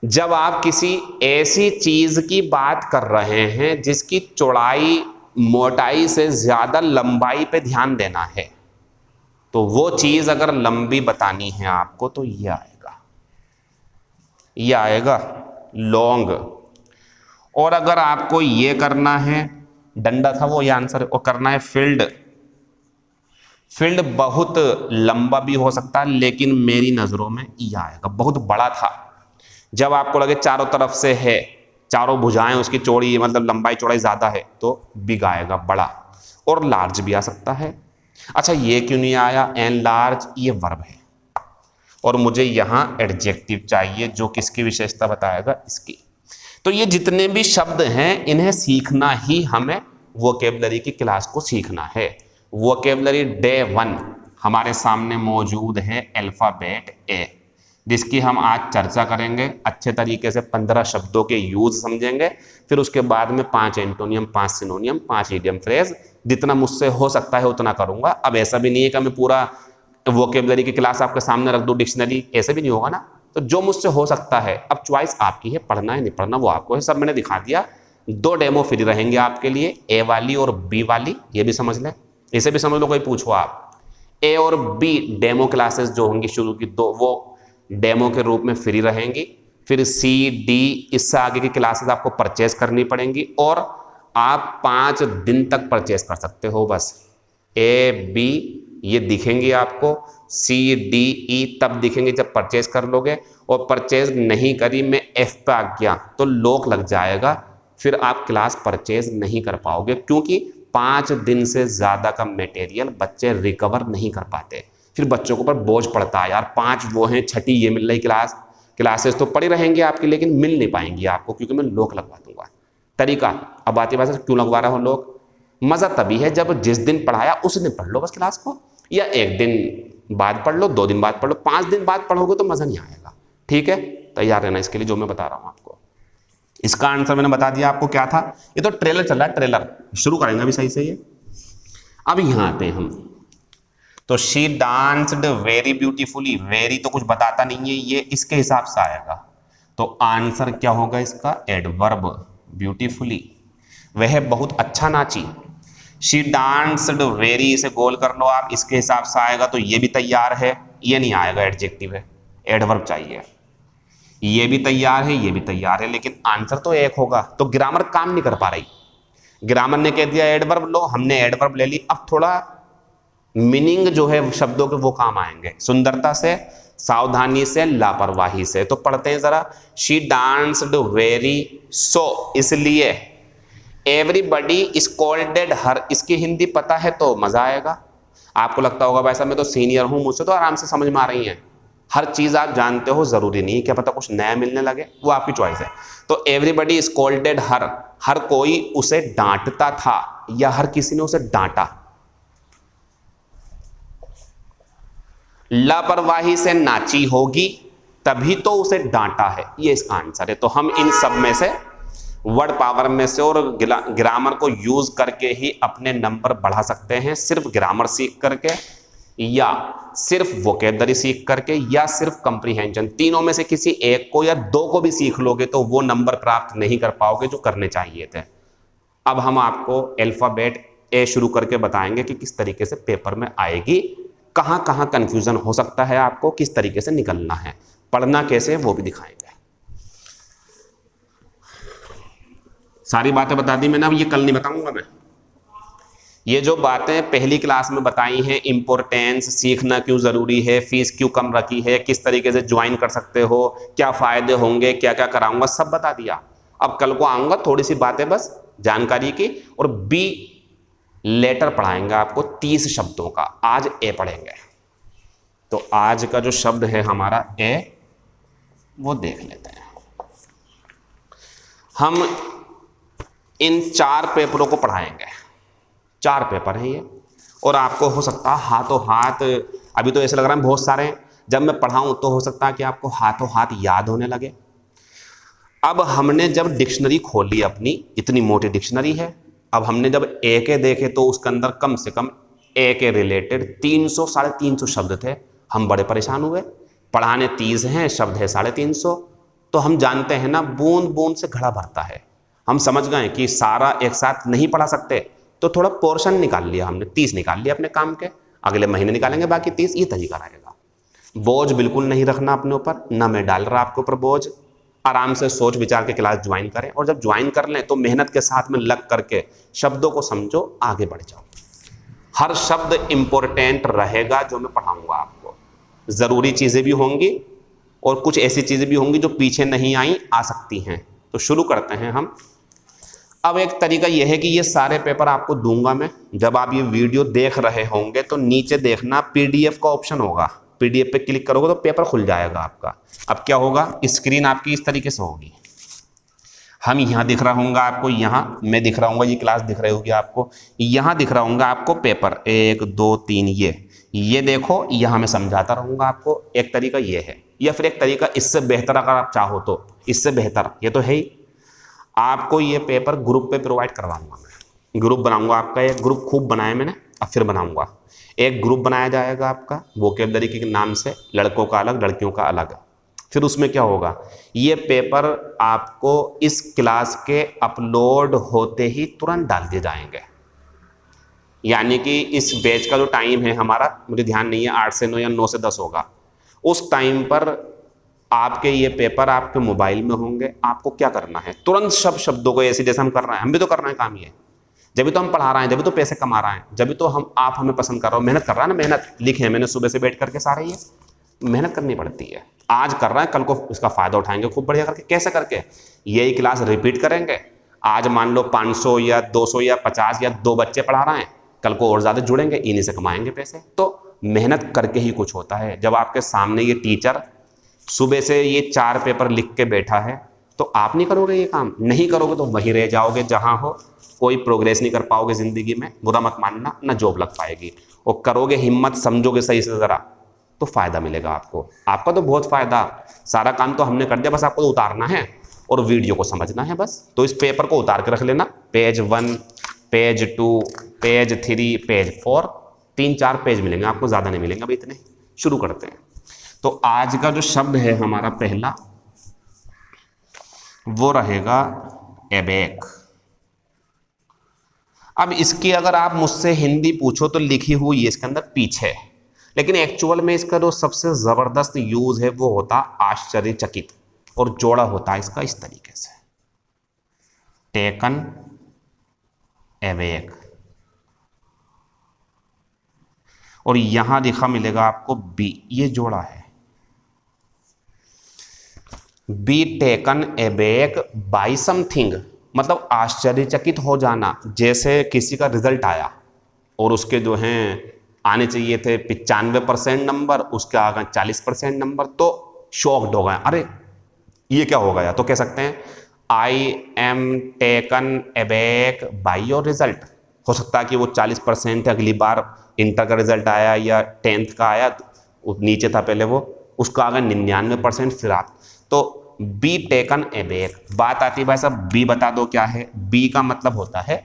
जब आप किसी ऐसी चीज की बात कर रहे हैं जिसकी चौड़ाई मोटाई से ज्यादा लंबाई पे ध्यान देना है, तो वो चीज अगर लंबी बतानी है आपको तो ये आएगा, ये आएगा लॉन्ग। और अगर आपको ये करना है, डंडा था वो, ये आंसर, और करना है फील्ड। फील्ड बहुत लंबा भी हो सकता है, लेकिन मेरी नजरों में ये आएगा, बहुत बड़ा था। जब आपको लगे चारों तरफ से है, चारों भुजाएं उसकी चौड़ी, मतलब लंबाई चौड़ाई ज्यादा है, तो बिग आएगा, बड़ा। और लार्ज भी आ सकता है। अच्छा ये क्यों नहीं आया, एन लार्ज, ये वर्ब है, और मुझे यहां एडजेक्टिव चाहिए जो किसकी विशेषता बताएगा, इसकी। तो ये जितने भी शब्द हैं इन्हें सीखना ही हमें वोकेबलरी की क्लास को सीखना है। वोकेबलरी डे 1 हमारे सामने मौजूद है अल्फाबेट ए, जिसकी हम आज चर्चा करेंगे अच्छे तरीके से। 15 शब्दों के यूज समझेंगे, फिर उसके बाद में 5 एंटोनियम, 5 सिनोनियम, 5 इडियम फ्रेज, जितना मुझसे हो सकता है उतना करूंगा। अब ऐसा भी नहीं है कि मैं पूरा वोकेबलरी की क्लास आपके सामने रख दूं, डिक्शनरी, ऐसे भी नहीं होगा ना। तो जो मुझसे हो सकता है, अब चॉइस आपकी है, पढ़ना है नहीं पढ़ना वो आपको है, सब मैंने दिखा दिया। 2 डेमो फ्री रहेंगे आपके लिए, ए वाली और बी वाली, ये भी समझ लें, इसे भी समझ लो, कोई पूछो आप। ए और बी डेमो क्लासेस जो होंगी शुरू की 2, वो डेमो के रूप में फ्री रहेंगी। फिर सी डी, इससे आगे की क्लासेस आपको परचेज करनी पड़ेंगी, और आप 5 दिन तक परचेज कर सकते हो बस। ए बी ये दिखेंगे आपको, सी डी ई तब दिखेंगे जब परचेज कर लोगे, और परचेज नहीं करी मैं एफ पे आ गया तो लॉक लग जाएगा, फिर आप क्लास परचेज नहीं कर पाओगे, क्योंकि 5 दिन से ज्यादा का मटेरियल बच्चे रिकवर नहीं कर पाते। फिर बच्चों के ऊपर बोझ पड़ता है, यार 5 वो हैं, 6ठी ये मिल रही क्लासेस तो पड़ी रहेंगी आपकी, लेकिन मिल नहीं पाएंगी आपको, क्योंकि मैं लॉक लगवा दूंगा। तरीका, अब आती बात है क्यों लगवा रहा हूँ लोग, मजा तभी है जब जिस दिन पढ़ाया उस दिन पढ़ लो बस क्लास को, या 1 दिन बाद पढ़ लो, 2 दिन बाद पढ़ लो, 5 दिन बाद पढ़ोगे तो मजा नहीं आएगा। ठीक है, तैयार रहना इसके लिए जो मैं बता रहा हूं आपको। इसका आंसर मैंने बता दिया आपको क्या था। ये तो ट्रेलर चल रहा है, ट्रेलर शुरू करेंगे अभी सही से ये। अब यहां आते हैं हम, तो she danced very beautifully, very तो कुछ बताता नहीं है, ये इसके हिसाब से आएगा, तो आंसर क्या होगा इसका, एडवर्ब, ब्यूटीफुली, वह बहुत अच्छा नाची। शी डांस्ड वेरी, इसे गोल कर लो आप, इसके हिसाब से आएगा, तो ये भी तैयार है, ये नहीं आएगा, एडजेक्टिव है, एडवर्ब चाहिए। ये भी तैयार है, ये भी तैयार है, लेकिन आंसर तो एक होगा। तो ग्रामर काम नहीं कर पा रही, ग्रामर ने कह दिया एडवर्ब लो, हमने एडवर्ब ले ली, अब थोड़ा मीनिंग जो है शब्दों के वो काम आएंगे, सुंदरता से, सावधानी से, लापरवाही से। तो पढ़ते हैं जरा, शी डांस्ड वेरी, सो इसलिए एवरीबडी स्कोल्डेड हर, इसकी हिंदी पता है तो मजा आएगा। आपको लगता होगा वैसा मैं तो सीनियर हूं, मुझसे तो आराम से समझ में आ रही है, हर चीज आप जानते हो, जरूरी नहीं, क्या पता कुछ नया मिलने लगे, वो आपकी चॉइस है। तो एवरीबडी स्कोल्डेड हर, हर कोई उसे डांटता था, या हर किसी ने उसे डांटा। लापरवाही से नाची होगी तभी तो उसे डांटा है, ये इसका आंसर है। तो हम इन सब में से, वर्ड पावर में से और ग्रामर को यूज करके ही अपने नंबर बढ़ा सकते हैं, सिर्फ ग्रामर सीख करके, या सिर्फ वोकेबलरी सीख करके, या सिर्फ कंप्रीहेंशन। तीनों में से किसी एक को या 2 को भी सीख लोगे तो वो नंबर प्राप्त नहीं कर पाओगे जो करने चाहिए थे। अब हम आपको अल्फाबेट ए शुरू करके बताएंगे कि किस तरीके से पेपर में आएगी, कहाँ कहाँ कंफ्यूजन हो सकता है, आपको किस तरीके से निकलना है, पढ़ना कैसे है वो भी दिखाएंगे। सारी बातें बता दी मैंने, अब ये कल नहीं बताऊंगा मैं। ये जो बातें पहली क्लास में बताई हैं, इंपॉर्टेंस, सीखना क्यों ज़रूरी है, फीस क्यों कम रखी है, किस तरीके से ज्वाइन कर सकते हो, क्या फ़ायदे होंगे, क्या क्या कराऊंगा, सब बता दिया। अब कल को आऊँगा, थोड़ी सी बातें बस जानकारी की, और बी लेटर पढ़ाएंगे आपको 30 शब्दों का। आज ए पढ़ेंगे, तो आज का जो शब्द है हमारा ए, वो देख लेते हैं। हम इन 4 पेपरों को पढ़ाएंगे, 4 पेपर हैं ये, और आपको हो सकता है हाथों हाथ, अभी तो ऐसे लग रहा है बहुत सारे हैं, जब मैं पढ़ाऊं तो हो सकता है कि आपको हाथों हाथ याद होने लगे। अब हमने जब डिक्शनरी खोली अपनी, इतनी मोटी डिक्शनरी है, अब हमने जब ए के देखे तो उसके अंदर कम से कम ए के रिलेटेड 300 साढ़े 300 शब्द थे। हम बड़े परेशान हुए, पढ़ाने 30 हैं, शब्द है 350, तो हम जानते हैं ना बूंद बूंद से घड़ा भरता है। हम समझ गए कि सारा एक साथ नहीं पढ़ा सकते, तो थोड़ा पोर्शन निकाल लिया हमने, 30 निकाल लिया अपने काम के, अगले महीने निकालेंगे बाकी 30, ये तरीका रहेगा। बोझ बिल्कुल नहीं रखना अपने ऊपर, ना मैं डाल रहा आपके ऊपर बोझ। आराम से सोच विचार के क्लास ज्वाइन करें, और जब ज्वाइन कर लें तो मेहनत के साथ में लग करके शब्दों को समझो, आगे बढ़ जाओ। हर शब्द इंपॉर्टेंट रहेगा जो मैं पढ़ाऊंगा आपको, ज़रूरी चीज़ें भी होंगी और कुछ ऐसी चीज़ें भी होंगी जो पीछे नहीं आई, आ सकती हैं। तो शुरू करते हैं हम। अब एक तरीका यह है कि ये सारे पेपर आपको दूंगा मैं, जब आप ये वीडियो देख रहे होंगे तो नीचे देखना PDF का ऑप्शन होगा, PDF पे क्लिक करोगे तो पेपर खुल जाएगा आपका। अब क्या होगा, स्क्रीन आपकी इस तरीके से होगी, हम यहाँ दिख रहा होगा आपको, यहाँ मैं दिख रहा हूँ, ये क्लास दिख रही होगी आपको, यहाँ दिख रहा होगा आपको पेपर 1 2 3, ये देखो, यहाँ मैं समझाता रहूँगा आपको। एक तरीका ये है, या फिर एक तरीका इससे बेहतर अगर आप चाहो तो, इससे बेहतर ये तो है ही, आपको ये पेपर ग्रुप पे प्रोवाइड करवाऊंगा मैं। ग्रुप बनाऊंगा आपका, एक ग्रुप खूब बनाया मैंने, अब फिर बनाऊंगा। एक ग्रुप बनाया जाएगा आपका वोकेबलरी के नाम से, लड़कों का अलग लड़कियों का अलग। फिर उसमें क्या होगा, ये पेपर आपको इस क्लास के अपलोड होते ही तुरंत डाल दिए जाएंगे। यानी कि इस बैच का जो टाइम है हमारा, मुझे ध्यान नहीं है, 8 से 9 या 9 से 10 होगा, उस टाइम पर आपके ये पेपर आपके मोबाइल में होंगे। आपको क्या करना है, तुरंत शब्दों को, ऐसे जैसे हम कर रहे हैं, हम भी तो कर रहे हैं काम ये, जब भी तो हम पढ़ा रहे हैं, जब भी तो पैसे कमा रहे हैं, जब भी तो आप हमें पसंद कर रहे हो, मेहनत कर रहा है ना, मेहनत लिखे हैं मैंने सुबह से बैठ करके सारे, ये मेहनत करनी पड़ती है। आज कर रहे हैं, कल को इसका फ़ायदा उठाएंगे खूब बढ़िया करके। कैसे करके, यही क्लास रिपीट करेंगे। आज मान लो 500 या 200 या 50 या 2 बच्चे पढ़ा रहे हैं, कल को और ज़्यादा जुड़ेंगे, इन्हीं से कमाएंगे पैसे। तो मेहनत करके ही कुछ होता है। जब आपके सामने ये टीचर सुबह से ये 4 पेपर लिख के बैठा है, तो आप नहीं करोगे ये काम, नहीं करोगे तो वहीं रह जाओगे जहाँ हो, कोई प्रोग्रेस नहीं कर पाओगे ज़िंदगी में, बुरा मत मानना, ना जॉब लग पाएगी। और करोगे हिम्मत, समझोगे सही से ज़रा, तो फ़ायदा मिलेगा आपको। आपका तो बहुत फ़ायदा, सारा काम तो हमने कर दिया, बस आपको तो उतारना है और वीडियो को समझना है बस। तो इस पेपर को उतार के रख लेना, page 1, page 2, page 3, page 4, 3-4 page मिलेंगे आपको, ज़्यादा नहीं मिलेंगे अभी इतने। शुरू करते हैं। तो आज का जो शब्द है हमारा पहला, वो रहेगा एबेक। अब इसकी अगर आप मुझसे हिंदी पूछो तो लिखी हुई है इसके अंदर पीछे, लेकिन एक्चुअल में इसका जो सबसे ज़बरदस्त यूज़ है वो होता आश्चर्यचकित, और जोड़ा होता है इसका इस तरीके से, टेकन एवेक। और यहां लिखा मिलेगा आपको बी, ये जोड़ा है, be taken abaca by something, मतलब आश्चर्यचकित हो जाना। जैसे किसी का रिजल्ट आया और उसके जो हैं आने चाहिए थे 95% नंबर, उसके आ गए 40% नंबर, तो शॉक्ड हो गए, अरे ये क्या हो गया। तो कह सकते हैं I am taken abaca by your result. हो सकता है कि वो 40% है, अगली बार इंटर का रिजल्ट आया या 10th का आया, नीचे था पहले वो, उसका आ गया 99%, फिर आप तो बी टेकन एबेक। बात आती है भाई साहब, बी बता दो क्या है। बी का मतलब होता है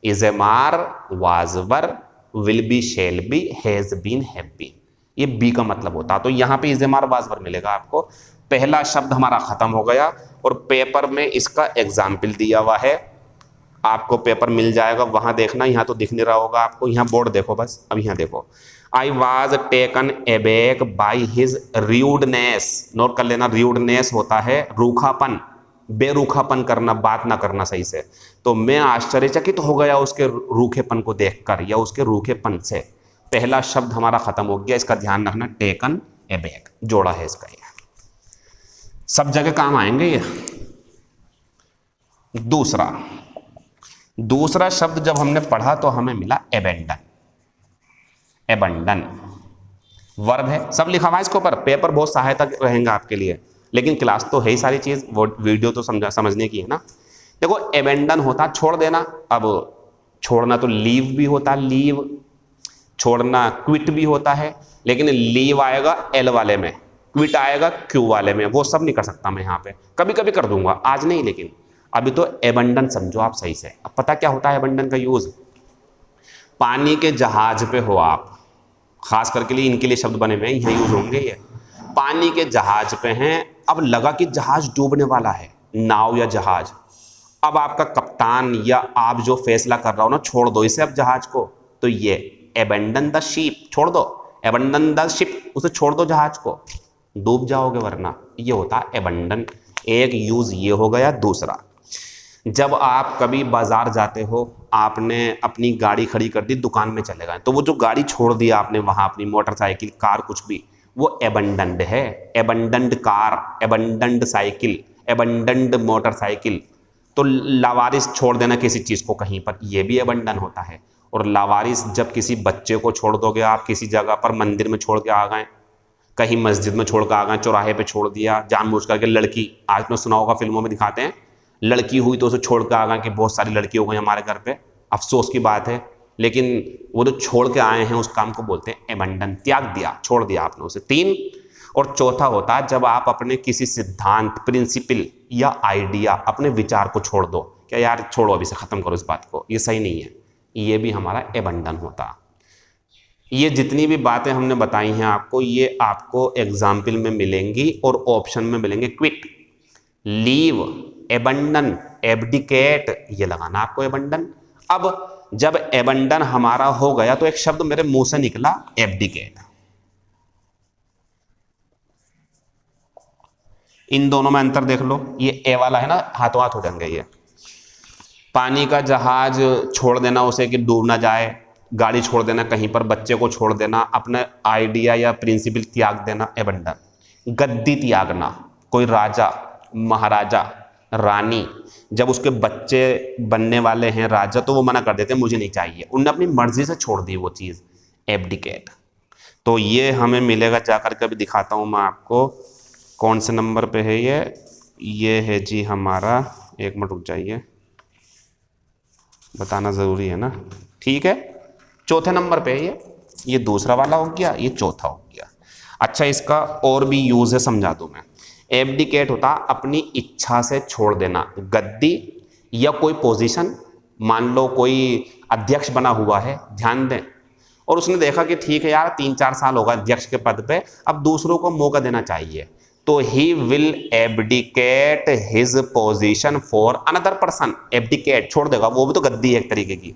इज ए मार, was were, will be, shall be, has been, have been, ये बी का मतलब होता है। तो यहाँ पे इज ए मार, वाज वर मिलेगा आपको। पहला शब्द हमारा खत्म हो गया और पेपर में इसका एग्जाम्पल दिया हुआ है। आपको पेपर मिल जाएगा, वहां देखना, यहाँ तो दिख नहीं रहा होगा आपको, यहाँ बोर्ड देखो बस। अब यहाँ देखो, I was taken aback by his rudeness. Note कर लेना, र्यूडनेस होता है रूखापन, बेरूखापन करना, बात ना करना सही से। तो मैं आश्चर्यचकित हो गया उसके रूखेपन को देखकर, या उसके रूखेपन से। पहला शब्द हमारा खत्म हो गया, इसका ध्यान रखना, टेकन एबैक जोड़ा है इसका, ये सब जगह काम आएंगे ये। दूसरा शब्द जब हमने पढ़ा तो हमें मिला एबेंडन। एबंडन वर्ब है, सब लिखा हुआ है इसके ऊपर, पेपर बहुत सहायता रहेगा आपके लिए, लेकिन क्लास तो है ही सारी चीज, वो वीडियो तो समझने की है ना। देखो एबेंडन होता छोड़ देना, अब छोड़ना तो लीव भी होता, लीव छोड़ना क्विट भी होता है, लेकिन लीव आएगा एल वाले में, क्विट आएगा क्यू वाले में, वो सब नहीं कर सकता मैं यहाँ पे, कभी कभी कर दूंगा, आज नहीं, लेकिन अभी तो एबंडन समझो आप सही से। अब पता क्या होता है एबंडन का यूज, पानी के जहाज पे हो आप, खास करके लिए इनके लिए शब्द बने हुए हैं, यहाँ यूज होंगे ये। पानी के जहाज पे हैं, अब लगा कि जहाज डूबने वाला है, नाव या जहाज, अब आपका कप्तान या आप जो फैसला कर रहा हो ना, छोड़ दो इसे अब जहाज को, तो ये एबंडन द शिप, छोड़ दो, एबंडन द शिप, उसे छोड़ दो जहाज को, डूब जाओगे वरना, ये होता है एबंडन। एक यूज ये हो गया। दूसरा, जब आप कभी बाजार जाते हो, आपने अपनी गाड़ी खड़ी कर दी, दुकान में चले गए, तो वो जो गाड़ी छोड़ दी आपने वहां, अपनी मोटरसाइकिल, कार, कुछ भी, वो एबंडन्ड है। एबंडन्ड कार, एबंडन्ड साइकिल, एबंडन्ड मोटरसाइकिल। तो लावारिस छोड़ देना किसी चीज को कहीं पर, ये भी एबंडन होता है। और लावारिस जब किसी बच्चे को छोड़ दोगे आप, किसी जगह पर मंदिर में छोड़ के आ गए, कहीं मस्जिद में छोड़ के आ गए, चौराहे पे छोड़ दिया, जानबूझ करके, लड़की, आज में सुना होगा फिल्मों में दिखाते हैं, लड़की हुई तो उसे छोड़ के आ गए कि बहुत सारी लड़की हो गई हमारे घर पे, अफसोस की बात है, लेकिन वो जो छोड़ के आए हैं उस काम को बोलते हैं एबंडन, त्याग दिया, छोड़ दिया आपने उसे। 3 और चौथा होता है जब आप अपने किसी सिद्धांत, प्रिंसिपल या आइडिया, अपने विचार को छोड़ दो, क्या यार छोड़ो अभी से, खत्म करो इस बात को, ये सही नहीं है, ये भी हमारा एबंडन होता। ये जितनी भी बातें हमने बताई हैं आपको, ये आपको एग्जाम्पल में मिलेंगी और ऑप्शन में मिलेंगे। क्विट, लीव, एबंडन, एब्डिकेट, ये लगाना आपको एबंडन। अब जब एबंडन हमारा हो गया तो एक शब्द मेरे मुंह से निकला, एब्डिकेट। इन दोनों में अंतर देख लो, ये ए वाला है ना, हाथों हाथ हो जाएंगे ये। पानी का जहाज छोड़ देना उसे कि डूब ना जाए, गाड़ी छोड़ देना कहीं पर, बच्चे को छोड़ देना, अपना आइडिया या प्रिंसिपल त्याग देना, एबंडन। गद्दी त्यागना, कोई राजा, महाराजा, रानी, जब उसके बच्चे बनने वाले हैं राजा, तो वो मना कर देते हैं, मुझे नहीं चाहिए, उनने अपनी मर्जी से छोड़ दी वो चीज़, एब्डिकेट। तो ये हमें मिलेगा, जाकर के अभी दिखाता हूँ मैं आपको कौन से नंबर पे है ये है जी हमारा, एक मिनट रुक जाइए, बताना ज़रूरी है ना, ठीक है, चौथे नंबर पे है ये दूसरा वाला हो गया, ये चौथा हो गया। अच्छा, इसका और भी यूज़ है, समझा दूँ मैं। एब्डिकेट होता अपनी इच्छा से छोड़ देना, गद्दी या कोई पोजीशन, मान लो कोई अध्यक्ष बना हुआ है, ध्यान दें, और उसने देखा कि ठीक है यार 3-4 साल होगा अध्यक्ष के पद पे, अब दूसरों को मौका देना चाहिए, तो he will abdicate his position for another person. Abdicate छोड़ देगा, वो भी तो गद्दी है एक तरीके की।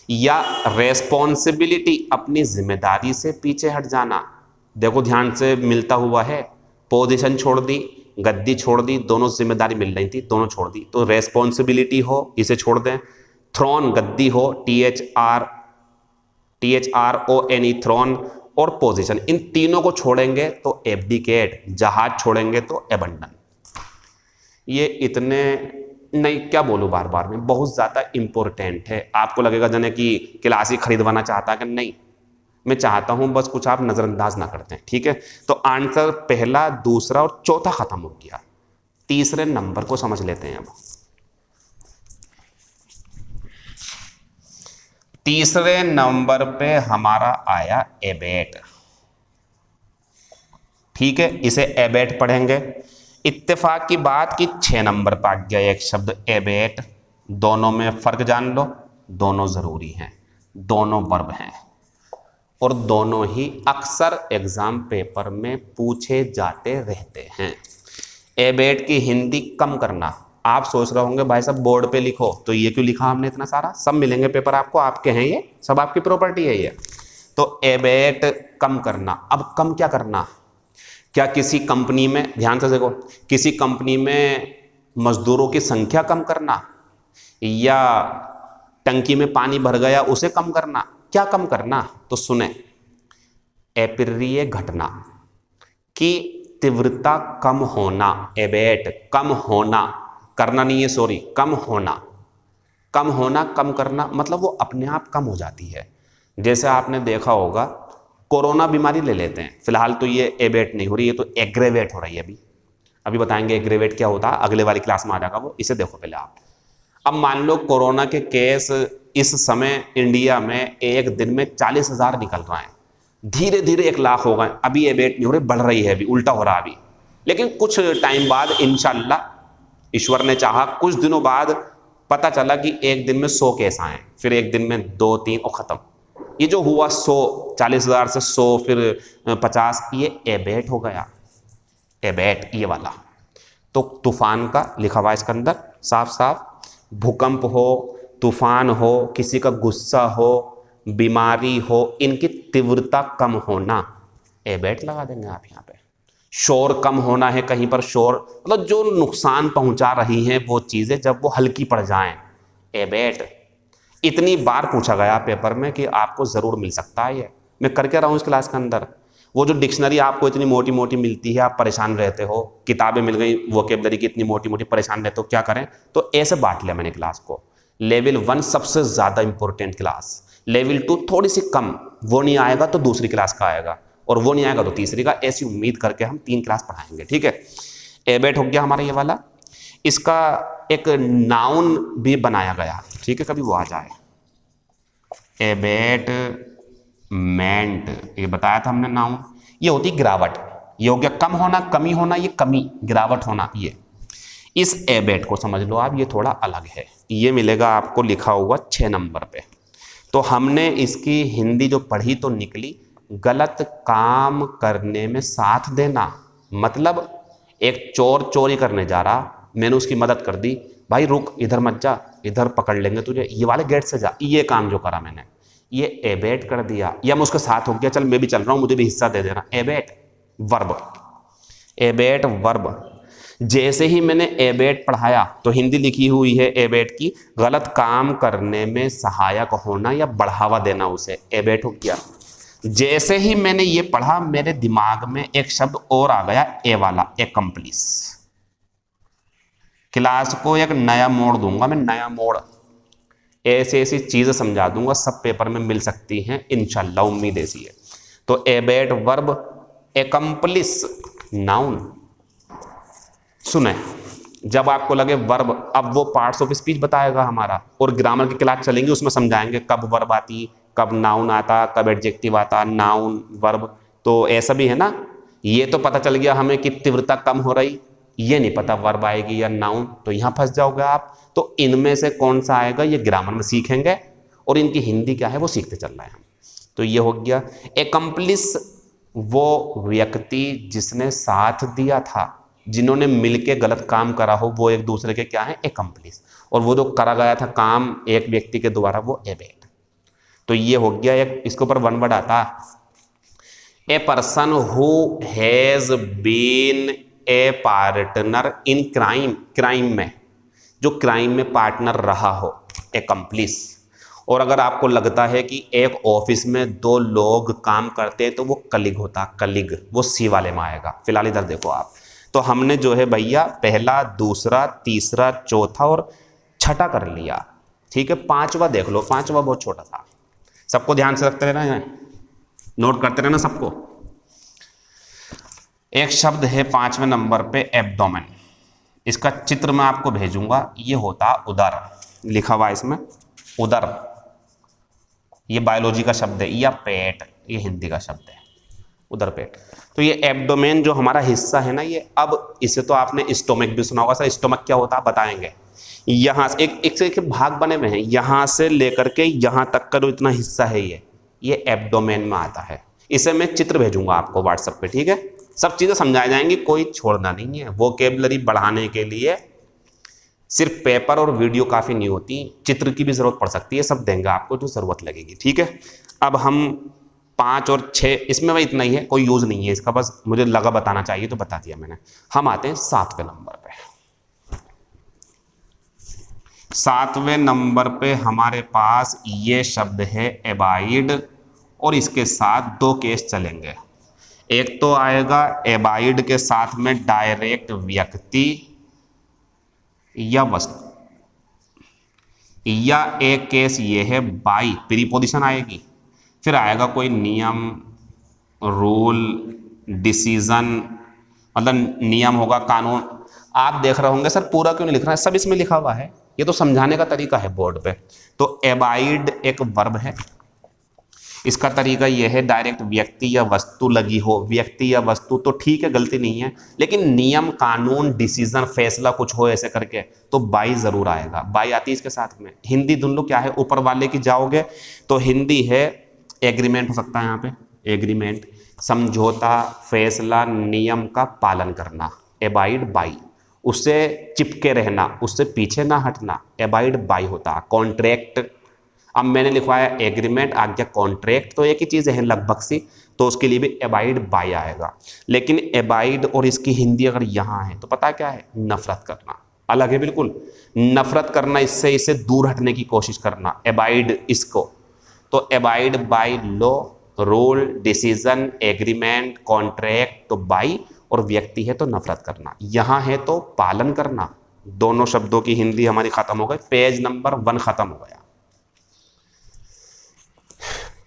या रेस्पॉन्सिबिलिटी, अपनी जिम्मेदारी से पीछे हट जाना, देखो ध्यान से मिलता हुआ है, पोजीशन छोड़ दी, गद्दी छोड़ दी, दोनों जिम्मेदारी मिल रही थी, दोनों छोड़ दी, तो रेस्पॉन्सिबिलिटी हो, इसे छोड़ दें। थ्रोन, गद्दी हो, THRONE, थ्रोन, और पोजीशन, इन तीनों को छोड़ेंगे तो एब्डिकेट, जहाज छोड़ेंगे तो एबंडन। ये इतने नहीं, क्या बोलूं बार बार में, बहुत ज़्यादा इंपॉर्टेंट है। आपको लगेगा जने कि क्लास ही खरीदवाना चाहता है, कि नहीं, मैं चाहता हूं बस कुछ आप नजरअंदाज ना करते हैं, ठीक है। तो आंसर पहला, दूसरा और चौथा खत्म हो गया, तीसरे नंबर को समझ लेते हैं। अब तीसरे नंबर पे हमारा आया एबेट, ठीक है, इसे एबेट पढ़ेंगे। इत्तेफाक की बात कि 6 नंबर पर आ गया एक शब्द एबेट, दोनों में फर्क जान लो, दोनों जरूरी हैं, दोनों वर्ब हैं, और दोनों ही अक्सर एग्जाम पेपर में पूछे जाते रहते हैं। एबेट की हिंदी कम करना, आप सोच रहे होंगे भाई साहब बोर्ड पे लिखो, तो ये क्यों लिखा हमने इतना सारा, सब मिलेंगे पेपर आपको, आपके हैं ये, सब आपकी प्रॉपर्टी है ये। तो एबेट कम करना। अब कम क्या करना, क्या किसी कंपनी में, ध्यान से देखो, किसी कंपनी में मजदूरों की संख्या कम करना, या टंकी में पानी भर गया उसे कम करना, क्या कम करना? तो सुने, अप्रिय घटना की तीव्रता कम होना, एबेट कम होना, करना नहीं है सॉरी, कम होना। कम होना, कम करना मतलब वो अपने आप कम हो जाती है। जैसे आपने देखा होगा कोरोना बीमारी ले लेते हैं, फिलहाल तो ये एबेट नहीं हो रही है, तो एग्रेवेट हो रही है। अभी बताएंगे एग्रेवेट क्या होता है, अगले वाली क्लास में आ जाएगा वो, इसे देखो पहले आप। अब मान लो कोरोना के केस इस समय इंडिया में एक दिन में 40,000 निकल रहा है, धीरे धीरे 1 लाख हो गए, अभी एबेट नहीं हो रही, बढ़ रही है, अभी उल्टा हो रहा है अभी। लेकिन कुछ टाइम बाद इंशाल्लाह, ईश्वर ने चाहा, कुछ दिनों बाद पता चला कि एक दिन में 100 केस आए, फिर एक दिन में 2-3 और खत्म। ये जो हुआ 100, 40,000 से 100 फिर 50, ये एबेट हो गया, एबेट ये वाला। तो तूफान का लिखा हुआ इसके अंदर साफ साफ, भूकंप हो, तूफान हो, किसी का गुस्सा हो, बीमारी हो, इनकी तीव्रता कम होना, एबेट लगा देंगे आप यहाँ पे। शोर कम होना है, कहीं पर शोर मतलब जो नुकसान पहुंचा रही हैं वो चीज़ें, जब वो हल्की पड़ जाएं, एबेट। इतनी बार पूछा गया पेपर में कि आपको ज़रूर मिल सकता है ये, मैं करके रहा हूँ इस क्लास के अंदर। वो जो डिक्शनरी आपको इतनी मोटी मोटी मिलती है, आप परेशान रहते हो, किताबें मिल गई वोकेबलरी की इतनी मोटी मोटी, परेशान रहते हो, क्या करें? तो ऐसे बांट लिया मैंने क्लास को। लेवल 1 सबसे ज़्यादा इंपॉर्टेंट क्लास, लेवल 2 थोड़ी सी कम, वो नहीं आएगा तो दूसरी क्लास का आएगा, और वो नहीं आएगा तो तीसरी का, ऐसी उम्मीद करके हम 3 क्लास पढ़ाएंगे, ठीक है। एबेट हो गया हमारा ये वाला। इसका एक नाउन भी बनाया गया, ठीक है, कभी वो आ जाए। एबेटमेंट, ये बताया था हमने नाउन। ये होती गिरावट, ये हो गया कम होना, कमी होना, ये कमी, गिरावट होना। ये इस एबेट को समझ लो आप, ये थोड़ा अलग है, ये मिलेगा आपको लिखा हुआ 6 नंबर पे। तो हमने इसकी हिंदी जो पढ़ी तो निकली, गलत काम करने में साथ देना। मतलब एक चोर चोरी करने जा रहा, मैंने उसकी मदद कर दी, भाई रुक, इधर मत जा, इधर पकड़ लेंगे तुझे, ये वाले गेट से जा, ये काम जो करा मैंने, ये एबेट कर दिया। या मैं उसके साथ हो गया, चल मैं भी चल रहा हूं, मुझे भी हिस्सा दे देना, एबेट वर्ब, एबेट वर्ब। जैसे ही मैंने एबेट पढ़ाया तो हिंदी लिखी हुई है एबेट की, गलत काम करने में सहायक होना या बढ़ावा देना, उसे एबेट हो गया। जैसे ही मैंने ये पढ़ा, मेरे दिमाग में एक शब्द और आ गया, ए वाला, एकम्प्लिस। क्लास को एक नया मोड़ दूंगा मैं, नया मोड़, ऐसी ऐसी चीजें समझा दूंगा, सब पेपर में मिल सकती हैं इंशाल्लाह, उम्मीद ऐसी है। तो एबेट वर्ब, एकम्प्लिस नाउन। सुने, जब आपको लगे वर्ब, अब वो पार्ट्स ऑफ स्पीच बताएगा हमारा, और ग्रामर की क्लास चलेंगी, उसमें समझाएंगे कब वर्ब आती, कब नाउन आता, कब एडजेक्टिव आता, नाउन वर्ब। तो ऐसा भी है ना, ये तो पता चल गया हमें कि तीव्रता कम हो रही, ये नहीं पता वर्ब आएगी या नाउन, तो यहां फंस जाओगे आप। तो इनमें से कौन सा आएगा ये ग्रामर में सीखेंगे, और इनकी हिंदी क्या है वो सीखते चल रहे हैं हम। तो ये हो गया एकम्प्लिस, वो व्यक्ति जिसने साथ दिया था, जिन्होंने मिलके गलत काम करा हो, वो एक दूसरे के क्या है, एकम्प्लिस। और वो जो करा गया था काम एक व्यक्ति के द्वारा, वो एबेट। तो ये हो गया एक, इसके ऊपर 1 वर्ड आता, a person who has been a partner in crime, crime में, जो क्राइम में पार्टनर रहा हो, एकम्प्लिस। और अगर आपको लगता है कि एक ऑफिस में 2 लोग काम करते हैं तो वो कलीग होता, कलीग, वो सी वाले में आएगा। फिलहाल इधर देखो आप, तो हमने जो है भैया पहला, दूसरा, तीसरा, चौथा और छठा कर लिया, ठीक है। 5वां देख लो, 5वां बहुत छोटा था, सबको ध्यान से रखते रहना है, नोट करते रहना सबको। एक शब्द है 5वें नंबर पे, एब्डोमेन। इसका चित्र मैं आपको भेजूंगा, ये होता उदर, लिखा हुआ इसमें उदर, ये बायोलॉजी का शब्द है, या पेट, ये हिंदी का शब्द है, उदर पेट। तो ये एब्डोमेन जो हमारा हिस्सा है ना, ये, अब इसे तो आपने स्टोमक भी सुना होगा, सर स्टोमक क्या होता है बताएंगे। यहाँ से एक से एक भाग बने हुए हैं, यहाँ से लेकर के यहाँ तक का जो इतना हिस्सा है, ये एब्डोमेन में आता है। इसे मैं चित्र भेजूंगा आपको व्हाट्सएप पे, ठीक है। सब चीज़ें समझाई जाएंगी, कोई छोड़ना नहीं है। वोकेबलरी बढ़ाने के लिए सिर्फ पेपर और वीडियो काफ़ी नहीं होती, चित्र की भी ज़रूरत पड़ सकती है, सब देंगे आपको जो ज़रूरत लगेगी। ठीक है, अब हम 5 और 6, इसमें भाई इतना ही है, कोई यूज़ नहीं है इसका, बस मुझे लगा बताना चाहिए तो बता दिया मैंने। हम आते हैं 7वें नंबर पे। 7वें नंबर पे हमारे पास ये शब्द है एबाइड, और इसके साथ 2 केस चलेंगे। एक तो आएगा एबाइड के साथ में डायरेक्ट व्यक्ति या वस्तु, या एक केस ये है बाई, प्रीपोजिशन आएगी, फिर आएगा कोई नियम, रूल, डिसीजन, मतलब नियम होगा, कानून। आप देख रहे होंगे सर पूरा क्यों नहीं लिख रहा है, सब इसमें लिखा हुआ है, ये तो समझाने का तरीका है बोर्ड पे। तो एबाइड एक वर्ब है, इसका तरीका यह है डायरेक्ट व्यक्ति या वस्तु लगी हो, व्यक्ति या वस्तु तो ठीक है, गलती नहीं है, लेकिन नियम, कानून, डिसीजन, फैसला कुछ हो ऐसे करके तो बाई जरूर आएगा। बाई आती है इसके साथ में। हिंदी धुन लो क्या है, ऊपर वाले की जाओगे तो हिंदी है एग्रीमेंट हो सकता है, यहाँ पे एग्रीमेंट, समझौता, फैसला, नियम का पालन करना, एबाइड बाई, उससे चिपके रहना, उससे पीछे ना हटना, एबाइड बाई होता। कॉन्ट्रैक्ट, अब मैंने लिखवाया एग्रीमेंट, आ गया कॉन्ट्रैक्ट, तो एक ही चीज़ है लगभग सी, तो उसके लिए भी एबाइड बाई आएगा। लेकिन एबाइड और इसकी हिंदी अगर यहाँ है तो पता क्या है, नफरत करना, अलग है बिल्कुल। नफरत करना, इससे दूर हटने की कोशिश करना, एबाइड इसको। तो abide by law, rule, decision, agreement, contract, तो बाई, और व्यक्ति है तो नफरत करना, यहाँ है तो पालन करना। दोनों शब्दों की हिंदी हमारी खत्म हो गई, पेज नंबर 1 खत्म हो गया।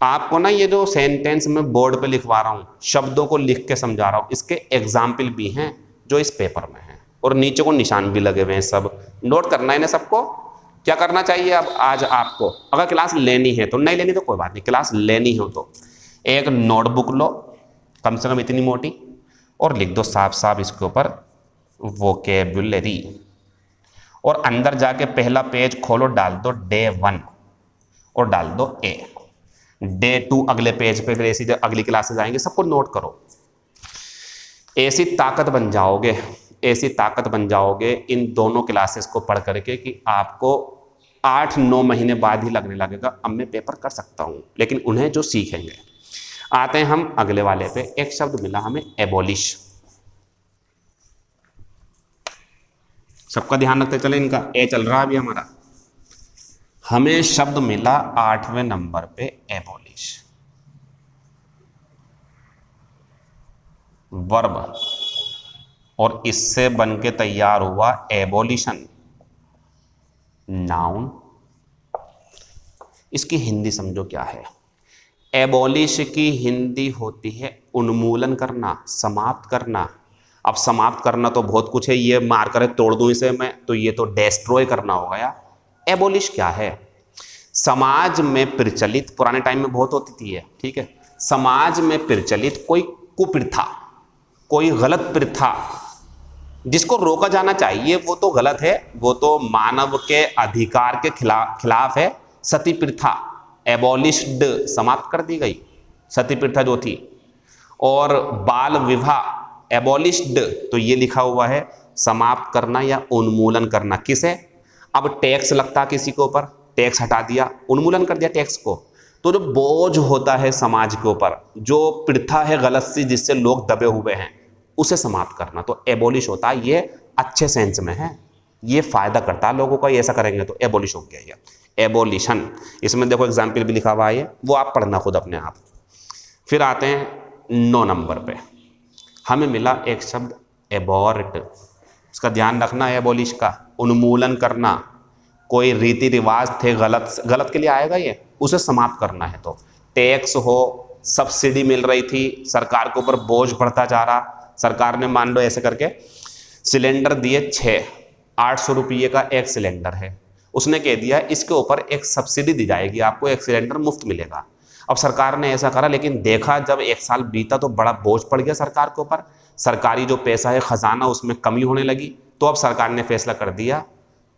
आपको ना ये जो सेंटेंस में बोर्ड पे लिखवा रहा हूँ, शब्दों को लिख के समझा रहा हूँ, इसके एग्जाम्पल भी हैं जो इस पेपर में हैं, और नीचे को निशान भी लगे हुए हैं, सब नोट करना है इन्हें सबको। क्या करना चाहिए अब आज आपको, अगर क्लास लेनी है तो, नहीं लेनी तो कोई बात नहीं, क्लास लेनी हो तो एक नोटबुक लो, कम से कम इतनी मोटी, और लिख दो साफ साफ इसके ऊपर वोकेबुलरी, और अंदर जाके पहला पेज खोलो, डाल दो डे 1 और डाल दो ए, डे 2 अगले पेज पे, फिर ऐसी अगली क्लासेस आएंगे, सबको नोट करो। ऐसी ताकत बन जाओगे, ऐसी ताकत बन जाओगे इन दोनों क्लासेस को पढ़ करके कि आपको 8-9 महीने बाद ही लगने लगेगा अब मैं पेपर कर सकता हूँ, लेकिन उन्हें जो सीखेंगे। आते हैं हम अगले वाले पे। एक शब्द मिला हमें एबॉलिश, सबका ध्यान रखते चले, इनका ए चल रहा है अभी हमारा। हमें शब्द मिला 8वें नंबर पे एबॉलिश, वर्ब, और इससे बन के तैयार हुआ एबॉलिशन, नाउन। इसकी हिंदी समझो क्या है। एबॉलिश की हिंदी होती है उन्मूलन करना, समाप्त करना। अब समाप्त करना तो बहुत कुछ है, ये मार कर तोड़ दूं इसे मैं, तो ये तो डेस्ट्रॉय करना हो गया। एबॉलिश क्या है, समाज में प्रचलित, पुराने टाइम में बहुत होती थी ये, ठीक है, समाज में प्रचलित कोई कुप्रथा, कोई गलत प्रथा जिसको रोका जाना चाहिए, वो तो गलत है, वो तो मानव के अधिकार के खिलाफ है। सती प्रथा एबॉलिश्ड, समाप्त कर दी गई सती प्रथा जो थी। और बाल विवाह एबॉलिश्ड, तो ये लिखा हुआ है समाप्त करना या उन्मूलन करना। किसे, अब टैक्स लगता किसी के ऊपर, टैक्स हटा दिया, उन्मूलन कर दिया टैक्स को, तो जो बोझ होता है समाज के ऊपर, जो प्रथा है गलत सी जिससे लोग दबे हुए हैं, उसे समाप्त करना, तो एबॉलिश होता है। ये अच्छे सेंस में है, ये फायदा करता है लोगों को, ये ऐसा करेंगे तो एबॉलिश हो गया ये एबॉलिशन। इसमें देखो एग्जाम्पल भी लिखा हुआ है, वो आप पढ़ना खुद अपने आप। फिर आते हैं 9 नंबर पे। हमें मिला एक शब्द एबॉर्ट, इसका ध्यान रखना है, एबॉलिश का उन्मूलन करना। कोई रीति रिवाज थे गलत, गलत के लिए आएगा ये, उसे समाप्त करना है। तो टैक्स हो, सब्सिडी मिल रही थी, सरकार के ऊपर बोझ बढ़ता जा रहा, सरकार ने मान लो ऐसे करके सिलेंडर दिए 6, 800 रुपये का एक सिलेंडर है, उसने कह दिया इसके ऊपर एक सब्सिडी दी जाएगी, आपको एक सिलेंडर मुफ्त मिलेगा। अब सरकार ने ऐसा करा, लेकिन देखा जब 1 साल बीता तो बड़ा बोझ पड़ गया सरकार के ऊपर, सरकारी जो पैसा है खजाना उसमें कमी होने लगी। तो अब सरकार ने फैसला कर दिया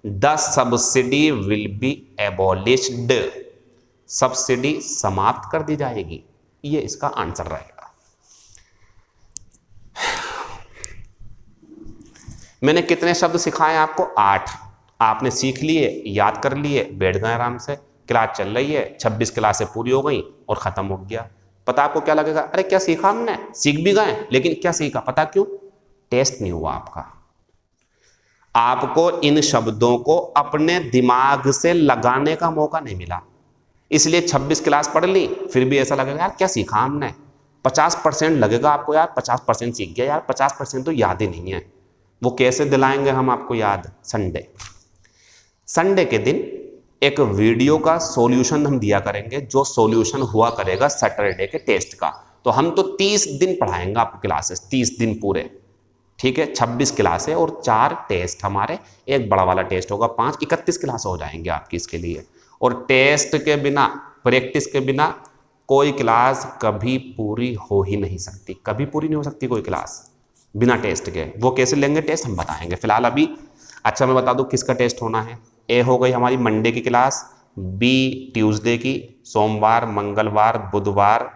the subsidy will be abolished, subsidy समाप्त कर दी जाएगी। ये इसका आंसर रहेगा। मैंने कितने शब्द सिखाए आपको, 8। आपने सीख लिए, याद कर लिए, बैठ गए आराम से, क्लास चल रही है, 26 क्लासें पूरी हो गई और खत्म हो गया। पता आपको क्या लगेगा? अरे क्या सीखा हमने, सीख भी गए लेकिन क्या सीखा? पता क्यों? टेस्ट नहीं हुआ आपका। आपको इन शब्दों को अपने दिमाग से लगाने का मौका नहीं मिला, इसलिए 26 क्लास पढ़ ली फिर भी ऐसा लगेगा यार क्या सीखा हमने। 50% लगेगा आपको यार, 50% सीख गया यार, 50% तो याद ही नहीं है। वो कैसे दिलाएंगे हम आपको याद? संडे के दिन एक वीडियो का सॉल्यूशन हम दिया करेंगे, जो सॉल्यूशन हुआ करेगा सैटरडे के टेस्ट का। तो हम तो 30 दिन पढ़ाएंगे आपको क्लासेस, 30 दिन पूरे, ठीक है। 26 क्लासें और 4 टेस्ट हमारे, एक बड़ा वाला टेस्ट होगा 5, 31 क्लास हो जाएंगे आपकी इसके लिए। और टेस्ट के बिना, प्रैक्टिस के बिना कोई क्लास कभी पूरी हो ही नहीं सकती, कभी पूरी नहीं हो सकती कोई क्लास बिना टेस्ट के। वो कैसे लेंगे टेस्ट हम बताएंगे। फिलहाल अभी अच्छा मैं बता दूं किसका टेस्ट होना है। ए हो गई हमारी मंडे की क्लास, बी ट्यूसडे की, सोमवार, मंगलवार, बुधवार,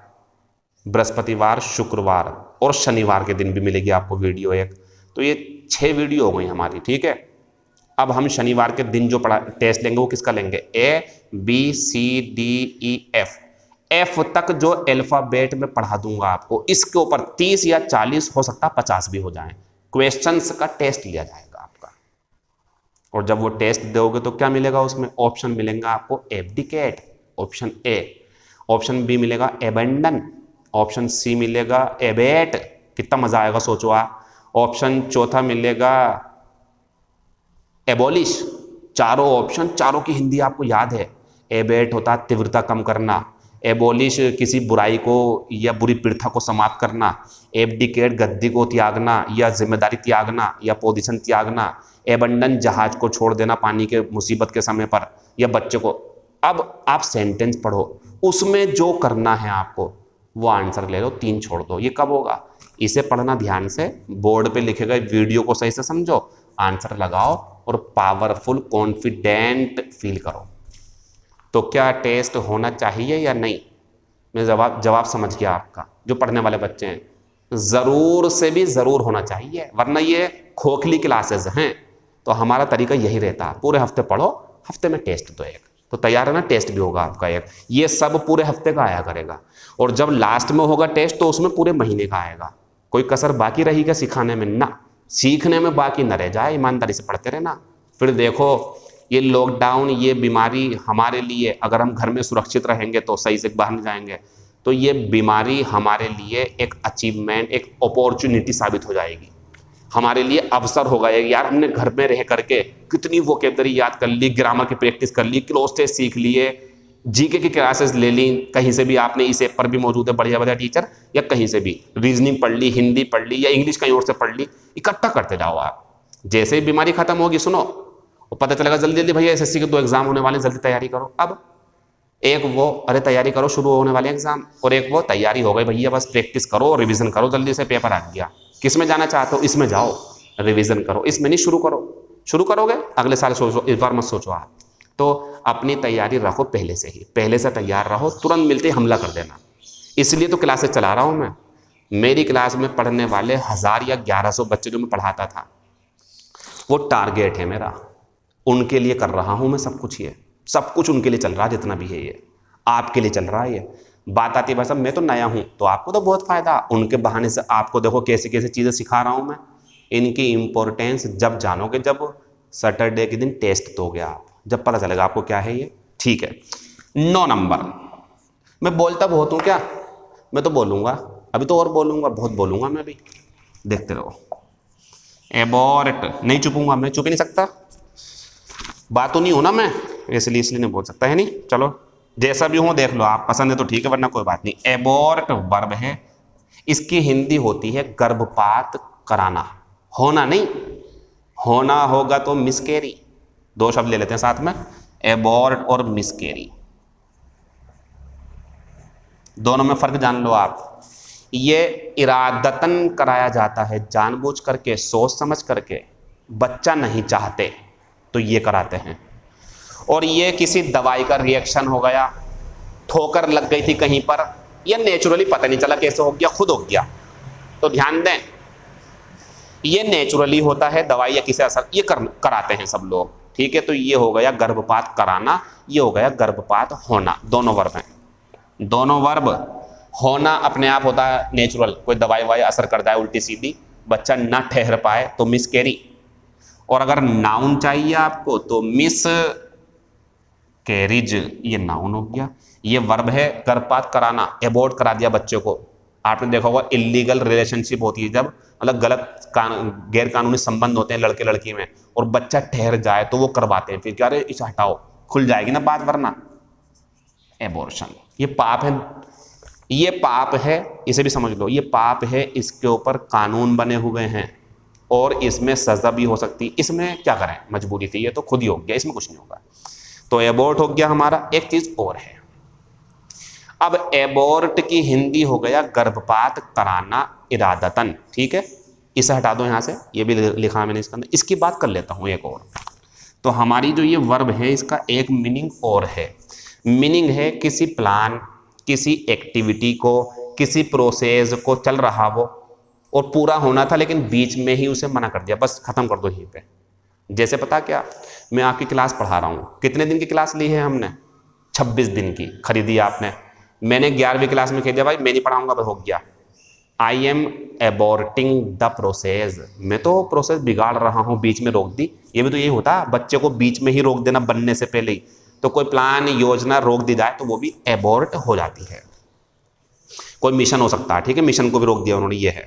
बृहस्पतिवार, शुक्रवार और शनिवार के दिन भी मिलेगी आपको वीडियो एक। तो ये 6 वीडियो हो गई हमारी, ठीक है। अब हम शनिवार के दिन जो पढ़ा टेस्ट लेंगे वो किसका लेंगे? A B C D E F, F तक जो अल्फाबेट में पढ़ा दूंगा आपको। इसके ऊपर 30 या 40 हो सकता 50 भी हो जाएं, क्वेश्चंस का टेस्ट लिया जाएगा आपका। और जब वो टेस्ट दोगे तो क्या मिलेगा उसमें? ऑप्शन मिलेगा आपको abdicate, option A, option B मिलेगा एबेंडन, ऑप्शन सी मिलेगा एबेट, कितना मजा आएगा सोचो आप। ऑप्शन चौथा मिलेगा एबॉलिश। चारों ऑप्शन, चारों की हिंदी आपको याद है। एबेट होता है तीव्रता कम करना, एबॉलिश किसी बुराई को या बुरी प्रथा को समाप्त करना, एब्डिकेट गद्दी को त्यागना या जिम्मेदारी त्यागना या पोजीशन त्यागना, एबंडन जहाज को छोड़ देना पानी के मुसीबत के समय पर या बच्चे को। अब आप सेंटेंस पढ़ो, उसमें जो करना है आपको वो आंसर ले लो, 3 छोड़ दो। ये कब होगा? इसे पढ़ना ध्यान से, बोर्ड पे लिखे गए वीडियो को सही से समझो, आंसर लगाओ और पावरफुल कॉन्फिडेंट फील करो। तो क्या टेस्ट होना चाहिए या नहीं? मैं जवाब समझ गया आपका। जो पढ़ने वाले बच्चे हैं ज़रूर से भी ज़रूर होना चाहिए, वरना ये खोखली क्लासेस हैं। तो हमारा तरीका यही रहता है, पूरे हफ्ते पढ़ो, हफ्ते में टेस्ट दो एक। तो तैयार है ना? टेस्ट भी होगा आपका एक, ये सब पूरे हफ्ते का आया करेगा। और जब लास्ट में होगा टेस्ट तो उसमें पूरे महीने का आएगा। कोई कसर बाकी रही क्या सिखाने में? ना, सीखने में बाकी न रह जाए, ईमानदारी से पढ़ते रहना। फिर देखो ये लॉकडाउन, ये बीमारी हमारे लिए, अगर हम घर में सुरक्षित रहेंगे तो सही से बाहर नहीं जाएंगे, तो ये बीमारी हमारे लिए एक अचीवमेंट, एक अपॉर्चुनिटी साबित हो जाएगी, हमारे लिए अवसर होगा। यार हमने घर में रह करके कितनी वोकेबलरी याद कर ली, ग्रामर की प्रैक्टिस कर ली, क्लोज टेस्ट सीख लिए, जीके की क्लासेस ले ली, कहीं से भी आपने, इस ऐप पर भी मौजूद है बढ़िया बढ़िया टीचर, या कहीं से भी रीजनिंग पढ़ ली, हिंदी पढ़ ली या इंग्लिश कहीं और से पढ़ ली, इकट्ठा करते जाओ आप। जैसे ही बीमारी खत्म होगी, सुनो, और पता चलेगा जल्दी जल्दी भैया एसएससी के 2 एग्जाम होने वाले, जल्दी तैयारी करो। अब एक वो अरे तैयारी करो, शुरू होने वाले एग्जाम, और एक वो तैयारी हो गई भैया, बस प्रैक्टिस करो, रिवीजन करो, जल्दी से पेपर आ गया। किस में जाना चाहते हो? इसमें जाओ, रिवीजन करो, इसमें नहीं शुरू करो। शुरू करोगे अगले साल सोचो, इस बार मत सोचो आप। तो अपनी तैयारी रखो पहले से ही, पहले से तैयार रहो, तुरंत मिलते ही हमला कर देना। इसलिए तो क्लासेस चला रहा हूँ मैं। मेरी क्लास में पढ़ने वाले 1000 या 1100 बच्चे जो मैं पढ़ाता था, वो टारगेट है मेरा, उनके लिए कर रहा हूँ मैं सब कुछ। ये सब कुछ उनके लिए चल रहा है, जितना भी है ये आपके लिए चल रहा है। ये बात आती है भाई साहब मैं तो नया हूँ, तो आपको तो बहुत फ़ायदा, उनके बहाने से आपको देखो कैसे कैसे चीज़ें सिखा रहा हूँ मैं। इनकी इम्पोर्टेंस जब जानोगे, जब सैटरडे के दिन टेस्ट दोगे आप, जब पता चलेगा आपको क्या है ये, ठीक है। 9 नंबर, मैं बोलता बहुत हूँ क्या? मैं तो बोलूँगा, अभी तो और बोलूँगा, बहुत बोलूँगा मैं भी, देखते रहो। एबॉर्ट, नहीं चुपूंगा मैं, चुप ही नहीं सकता, बात तो नहीं हो ना मैं, इसलिए नहीं बोल सकता है। नहीं, चलो जैसा भी हो देख लो, आप पसंद है तो ठीक है, वरना कोई बात नहीं। एबॉर्ट वर्ब है, इसकी हिंदी होती है गर्भपात कराना, होना नहीं, होना होगा तो मिसकैरी। 2 शब्द ले लेते हैं साथ में, एबॉर्ट और मिसकैरी, दोनों में फर्क जान लो आप। ये इरादतन कराया जाता है, जानबूझ करके, सोच समझ करके, बच्चा नहीं चाहते तो ये कराते हैं। और ये किसी दवाई का रिएक्शन हो गया, ठोकर लग गई थी कहीं पर, या नेचुरली पता नहीं चला कैसे हो गया, खुद हो गया, तो ध्यान दें ये नेचुरली होता है, दवाई या किसी असर, ये कराते हैं सब लोग, ठीक है। तो ये हो गया गर्भपात कराना, ये हो गया गर्भपात होना, दोनों वर्ब हैं। दोनों वर्ब, होना अपने आप होता है नेचुरल, कोई दवाई ववाई असर करता है उल्टी सीधी, बच्चा ना ठहर पाए तो मिस कैरी। और अगर नाउन चाहिए आपको तो मिस कैरिज, ये नाउन हो गया। ये वर्ब है गर्भपात कराना, एबॉर्ट करा दिया बच्चे को। आपने देखा होगा इलीगल रिलेशनशिप होती है जब, मतलब गलत गैर कानूनी संबंध होते हैं लड़के लड़की में, और बच्चा ठहर जाए तो वो करवाते हैं, फिर क्या अरे इसे हटाओ, खुल जाएगी ना बात वरना। एबॉर्शन ये पाप है, ये पाप है, इसे भी समझ लो, ये पाप है, इसके ऊपर कानून बने हुए हैं और इसमें सजा भी हो सकती। इसमें क्या करें, मजबूरी थी, ये तो खुद ही हो गया, इसमें कुछ नहीं होगा। तो एबॉर्ट हो गया हमारा। एक चीज और है, अब एबॉर्ट की हिंदी हो गया गर्भपात कराना इरादतन, ठीक है। इसे हटा दो यहां से, ये भी लिखा मैंने इसके अंदर। इसकी बात कर लेता हूं एक और। तो हमारी जो ये वर्ब है इसका एक मीनिंग और है। मीनिंग है किसी प्लान, किसी एक्टिविटी को, किसी प्रोसेस को चल रहा वो और पूरा होना था लेकिन बीच में ही उसे मना कर दिया, बस खत्म कर दो यहीं पे। जैसे पता क्या, मैं आपकी क्लास पढ़ा रहा हूँ, कितने दिन की क्लास ली है हमने, 26 दिन की खरीदी आपने। मैंने 11वीं क्लास में कह दिया भाई मैं नहीं पढ़ाऊंगा, बस हो गया। I am aborting the process, मैं तो प्रोसेस बिगाड़ रहा हूँ, बीच में रोक दी। ये भी तो यही होता, बच्चे को बीच में ही रोक देना बनने से पहले ही। तो कोई प्लान योजना रोक दी जाए तो वो भी एबॉर्ट हो जाती है। कोई मिशन हो सकता है, ठीक है, मिशन को भी रोक दिया उन्होंने, ये है।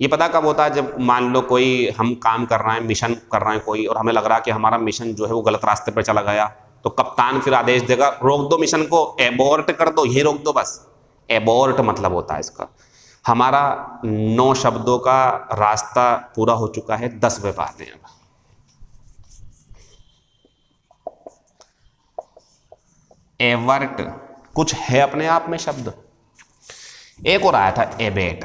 ये पता कब होता है, जब मान लो कोई हम काम कर रहे हैं, मिशन कर रहे हैं कोई, और हमें लग रहा है कि हमारा मिशन जो है वो गलत रास्ते पर चला गया, तो कप्तान फिर आदेश देगा रोक दो मिशन को, एबॉर्ट कर दो, यही रोक दो बस। एबॉर्ट मतलब होता है इसका। हमारा 9 शब्दों का रास्ता पूरा हो चुका है, 10वें पे आते हैं। एवर्ट कुछ है अपने आप में शब्द। एक और आया था एबेट,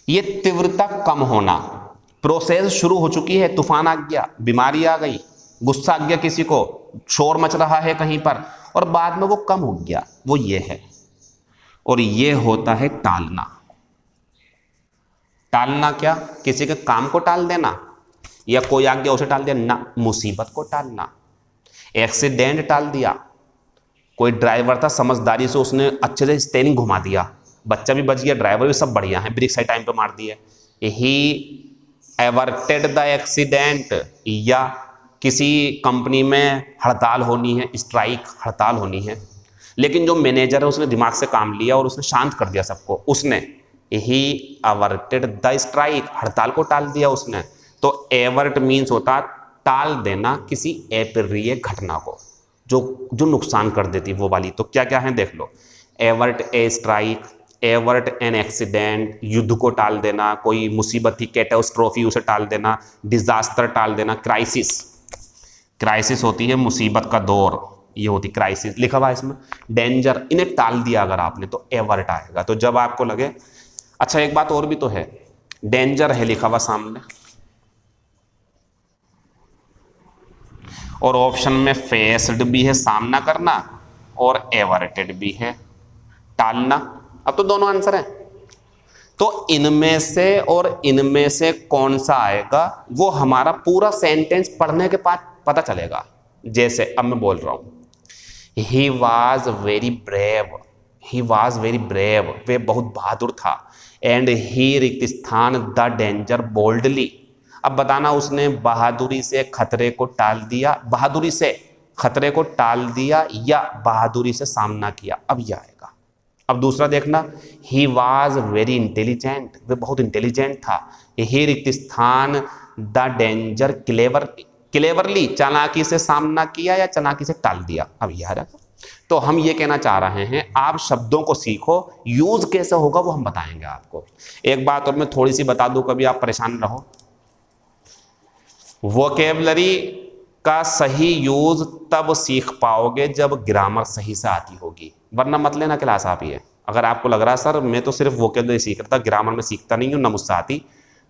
ये तीव्रता कम होना। प्रोसेस शुरू हो चुकी है, तूफान आ गया, बीमारी आ गई, गुस्सा आ गया किसी को, शोर मच रहा है कहीं पर, और बाद में वो कम हो गया, वो ये है। और ये होता है टालना। टालना क्या, किसी के काम को टाल देना, या कोई आ गया उसे टाल दिया ना, मुसीबत को टालना। एक्सीडेंट टाल दिया, कोई ड्राइवर था समझदारी से उसने अच्छे से स्टेयरिंग घुमा दिया, बच्चा भी बच गया, ड्राइवर भी, सब बढ़िया है, ब्रेक सही टाइम पे मार दिए। ही एवर्टेड द एक्सीडेंट। या किसी कंपनी में हड़ताल होनी है, स्ट्राइक हड़ताल होनी है, लेकिन जो मैनेजर है उसने दिमाग से काम लिया और उसने शांत कर दिया सबको, उसने ही एवर्टेड द स्ट्राइक, हड़ताल को टाल दिया उसने। तो एवर्ट मीन्स होता टाल देना किसी अप्रिय घटना को, जो नुकसान कर देती वो वाली। तो क्या क्या है देख लो, avert a strike, avert an accident, युद्ध को टाल देना, कोई मुसीबत थी कैटास्ट्रोफी उसे टाल देना, डिजास्टर टाल देना, क्राइसिस, क्राइसिस होती है मुसीबत का दौर, ये होती क्राइसिस, लिखा हुआ है इसमें। डेंजर, इन्हें टाल दिया अगर आपने तो एवर्ट आएगा। तो जब आपको लगे, अच्छा एक बात और भी तो है, डेंजर है लिखा हुआ सामने, और ऑप्शन में फेस्ड भी है सामना करना, और एवर्टेड भी है टालना। अब तो दोनों आंसर हैं, तो इनमें से और इनमें से कौन सा आएगा वो हमारा पूरा सेंटेंस पढ़ने के बाद पता चलेगा। जैसे अब मैं बोल रहा हूं, he was very brave, he was very brave, वे बहुत बहादुर था, एंड ही रिक्तस्थान द डेंजर बोल्डली। अब बताना उसने बहादुरी से खतरे को टाल दिया, बहादुरी से खतरे को टाल दिया या बहादुरी से सामना किया, अब यह आएगा। अब दूसरा देखना, ही वॉज वेरी इंटेलिजेंट, वे बहुत इंटेलिजेंट था, ही रिक्तस्थान द डेंजर क्लेवरली, चालाकी से सामना किया या चालाकी से टाल दिया, अब यह आएगा। तो हम ये कहना चाह रहे हैं आप शब्दों को सीखो, यूज कैसे होगा वो हम बताएंगे आपको। एक बात और मैं थोड़ी सी बता दूं, कभी आप परेशान रहो, वोकेबलरी का सही यूज तब सीख पाओगे जब ग्रामर सही से आती होगी, वरना मत लेना क्लास आप ये। अगर आपको लग रहा है सर मैं तो सिर्फ वोकेबलरी सीख रहा था, ग्रामर में सीखता नहीं हूँ, ना मुझसे आती,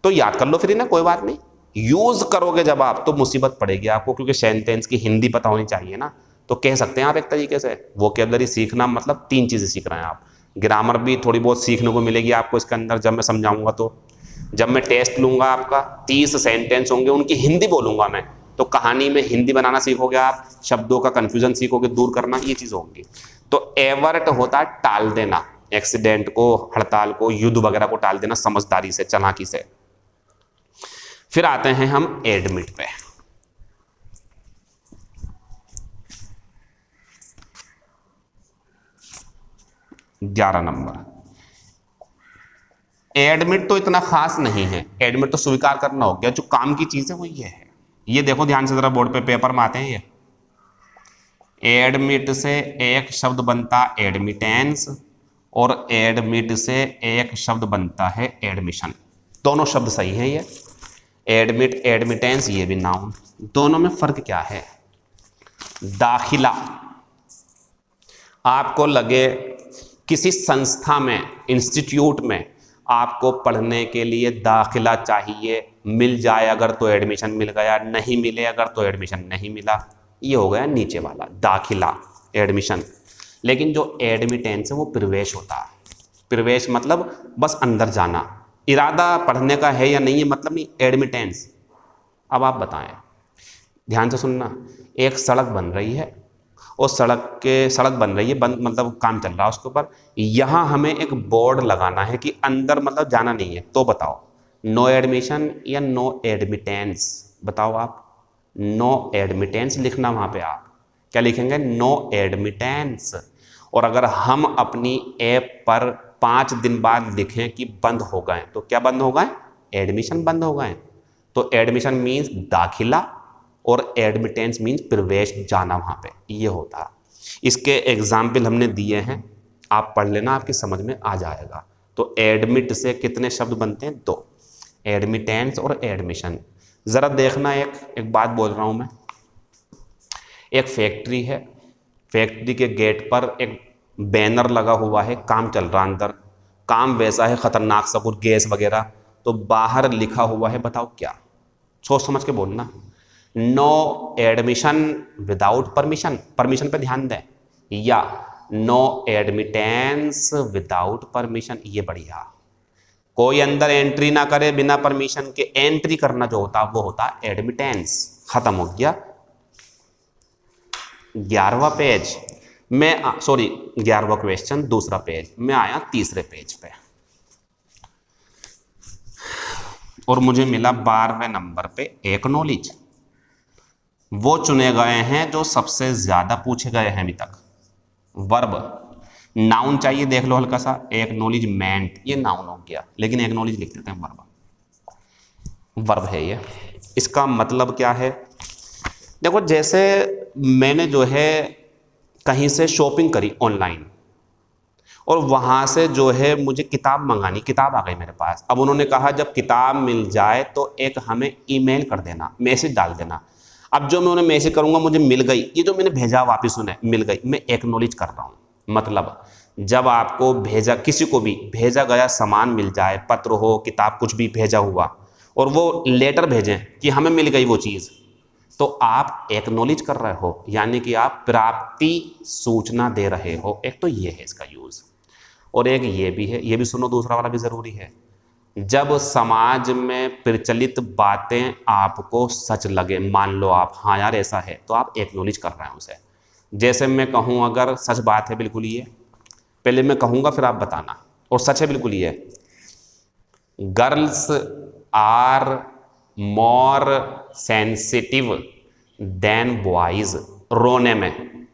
तो याद कर लो फिर ना, कोई बात नहीं। यूज करोगे जब आप तो मुसीबत पड़ेगी आपको, क्योंकि सेंटेंस की हिंदी पता होनी चाहिए ना। तो कह सकते हैं आप एक तरीके से वोकेबलरी सीखना मतलब 3 चीजें सीख रहे हैं आप। ग्रामर भी थोड़ी बहुत सीखने को मिलेगी आपको इसके अंदर जब मैं समझाऊंगा, तो जब मैं टेस्ट लूंगा आपका 30 सेंटेंस होंगे, उनकी हिंदी बोलूंगा मैं, तो कहानी में हिंदी बनाना सीखोगे आप, शब्दों का कंफ्यूजन सीखोगे दूर करना, ये चीज होंगी। तो एवर्ट होता है टाल देना, एक्सीडेंट को, हड़ताल को, युद्ध वगैरह को टाल देना समझदारी से, चालाकी से। फिर आते हैं हम एडमिट पे। ग्यारह नंबर। एडमिट तो इतना खास नहीं है, एडमिट तो स्वीकार करना हो गया, जो काम की चीज है वो ये है। ये देखो ध्यान से जरा, बोर्ड पे पेपर में आते हैं ये। एडमिट से एक शब्द बनता एडमिटेंस, और एडमिट से एक शब्द बनता है एडमिशन। दोनों शब्द सही है ये, एडमिट, एडमिटेंस, ये भी नाउन। दोनों में फर्क क्या है? दाखिला। आपको लगे किसी संस्था में, इंस्टीट्यूट में आपको पढ़ने के लिए दाखिला चाहिए, मिल जाए अगर तो एडमिशन मिल गया, नहीं मिले अगर तो एडमिशन नहीं मिला, ये हो गया नीचे वाला दाखिला, एडमिशन। लेकिन जो एडमिटेंस है वो प्रवेश होता है। प्रवेश मतलब बस अंदर जाना, इरादा पढ़ने का है या नहीं है मतलब नहीं, एडमिटेंस। अब आप बताएं, ध्यान से सुनना। एक सड़क बन रही है, और सड़क बन रही है, मतलब काम चल रहा है उसके ऊपर। यहाँ हमें एक बोर्ड लगाना है कि अंदर मतलब जाना नहीं है, तो बताओ नो एडमिशन या नो एडमिटेंस? बताओ आप। नो एडमिटेंस लिखना वहाँ पे, आप क्या लिखेंगे? No admittance. और अगर हम अपनी ऐप पर 5 दिन बाद लिखें कि बंद हो गए, तो क्या बंद हो गए? एडमिशन बंद हो गए। तो एडमिशन मीन्स दाखिला, और एडमिटेंस मीन्स प्रवेश, जाना वहाँ पे, ये होता। इसके एग्जाम्पल हमने दिए हैं, आप पढ़ लेना, आपकी समझ में आ जाएगा। तो एडमिट से कितने शब्द बनते हैं? 2, एडमिटेंस और एडमिशन। ज़रा देखना, एक बात बोल रहा हूँ मैं। एक फैक्ट्री है, फैक्ट्री के गेट पर एक बैनर लगा हुआ है, काम चल रहा है अंदर, काम वैसा है खतरनाक सा, कुछ गैस वगैरह। तो बाहर लिखा हुआ है, बताओ क्या? सोच समझ के बोलना। No admission without permission, permission पे ध्यान दें, या नो एडमिटेंस विदाउट परमिशन, ये बढ़िया। कोई अंदर एंट्री ना करे बिना परमिशन के, एंट्री करना जो होता वो होता एडमिटेंस। खत्म हो गया। 11वां पेज में, सॉरी 11वां क्वेश्चन, दूसरा पेज में आया, तीसरे पेज पे, और मुझे मिला 12वें नंबर पे एक्नॉलेज। वो चुने गए हैं जो सबसे ज्यादा पूछे गए हैं अभी तक। वर्ब, नाउन चाहिए, देख लो हल्का सा। एक्नॉलेजमेंट, ये नाउन हो गया, लेकिन एक्नॉलेज लिख देते हैं, वर्ब है ये। इसका मतलब क्या है? देखो, जैसे मैंने जो है कहीं से शॉपिंग करी ऑनलाइन, और वहाँ से जो है मुझे किताब मंगानी, किताब आ गई मेरे पास। अब उन्होंने कहा जब किताब मिल जाए तो एक हमें ईमेल कर देना, मैसेज डाल देना। अब जो मैं उन्हें मैसेज करूँगा, मुझे मिल गई, ये जो मैंने भेजा वापस उन्हें मिल गई, मैं एक्नॉलेज कर रहा हूँ। मतलब जब आपको भेजा, किसी को भी भेजा गया सामान मिल जाए, पत्र हो, किताब, कुछ भी भेजा हुआ, और वो लेटर भेजें कि हमें मिल गई वो चीज़, तो आप एक्नॉलेज कर रहे हो, यानी कि आप प्राप्ति सूचना दे रहे हो। एक तो ये है इसका यूज़, और एक ये भी है, ये भी सुनो, दूसरा वाला भी ज़रूरी है। जब समाज में प्रचलित बातें आपको सच लगे, मान लो आप, हाँ यार ऐसा है, तो आप एक्नॉलेज कर रहे हैं उसे। जैसे मैं कहूँ, अगर सच बात है बिल्कुल ये, पहले मैं कहूँगा फिर आप बताना, और सच है बिल्कुल ये, girls are more sensitive than boys. रोने में,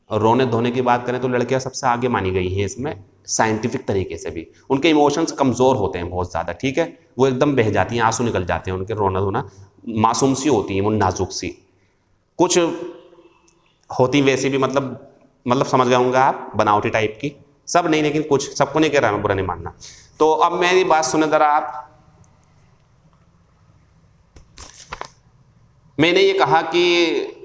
रोने धोने की बात करें तो लड़कियां सबसे आगे मानी गई हैं इसमें, साइंटिफिक तरीके से भी। उनके इमोशंस कमज़ोर होते हैं बहुत ज़्यादा, ठीक है, वो एकदम बह जाती हैं, आंसू निकल जाते हैं उनके, रोना धोना, मासूम सी होती हैं वो, नाजुक सी। कुछ होती वैसी भी, मतलब समझ गए होंगे आप, बनावटी टाइप की, सब नहीं, लेकिन कुछ, सबको नहीं कह रहा मैं, बुरा नहीं मानना। तो अब मेरी बात सुने जरा आप। मैंने ये कहा कि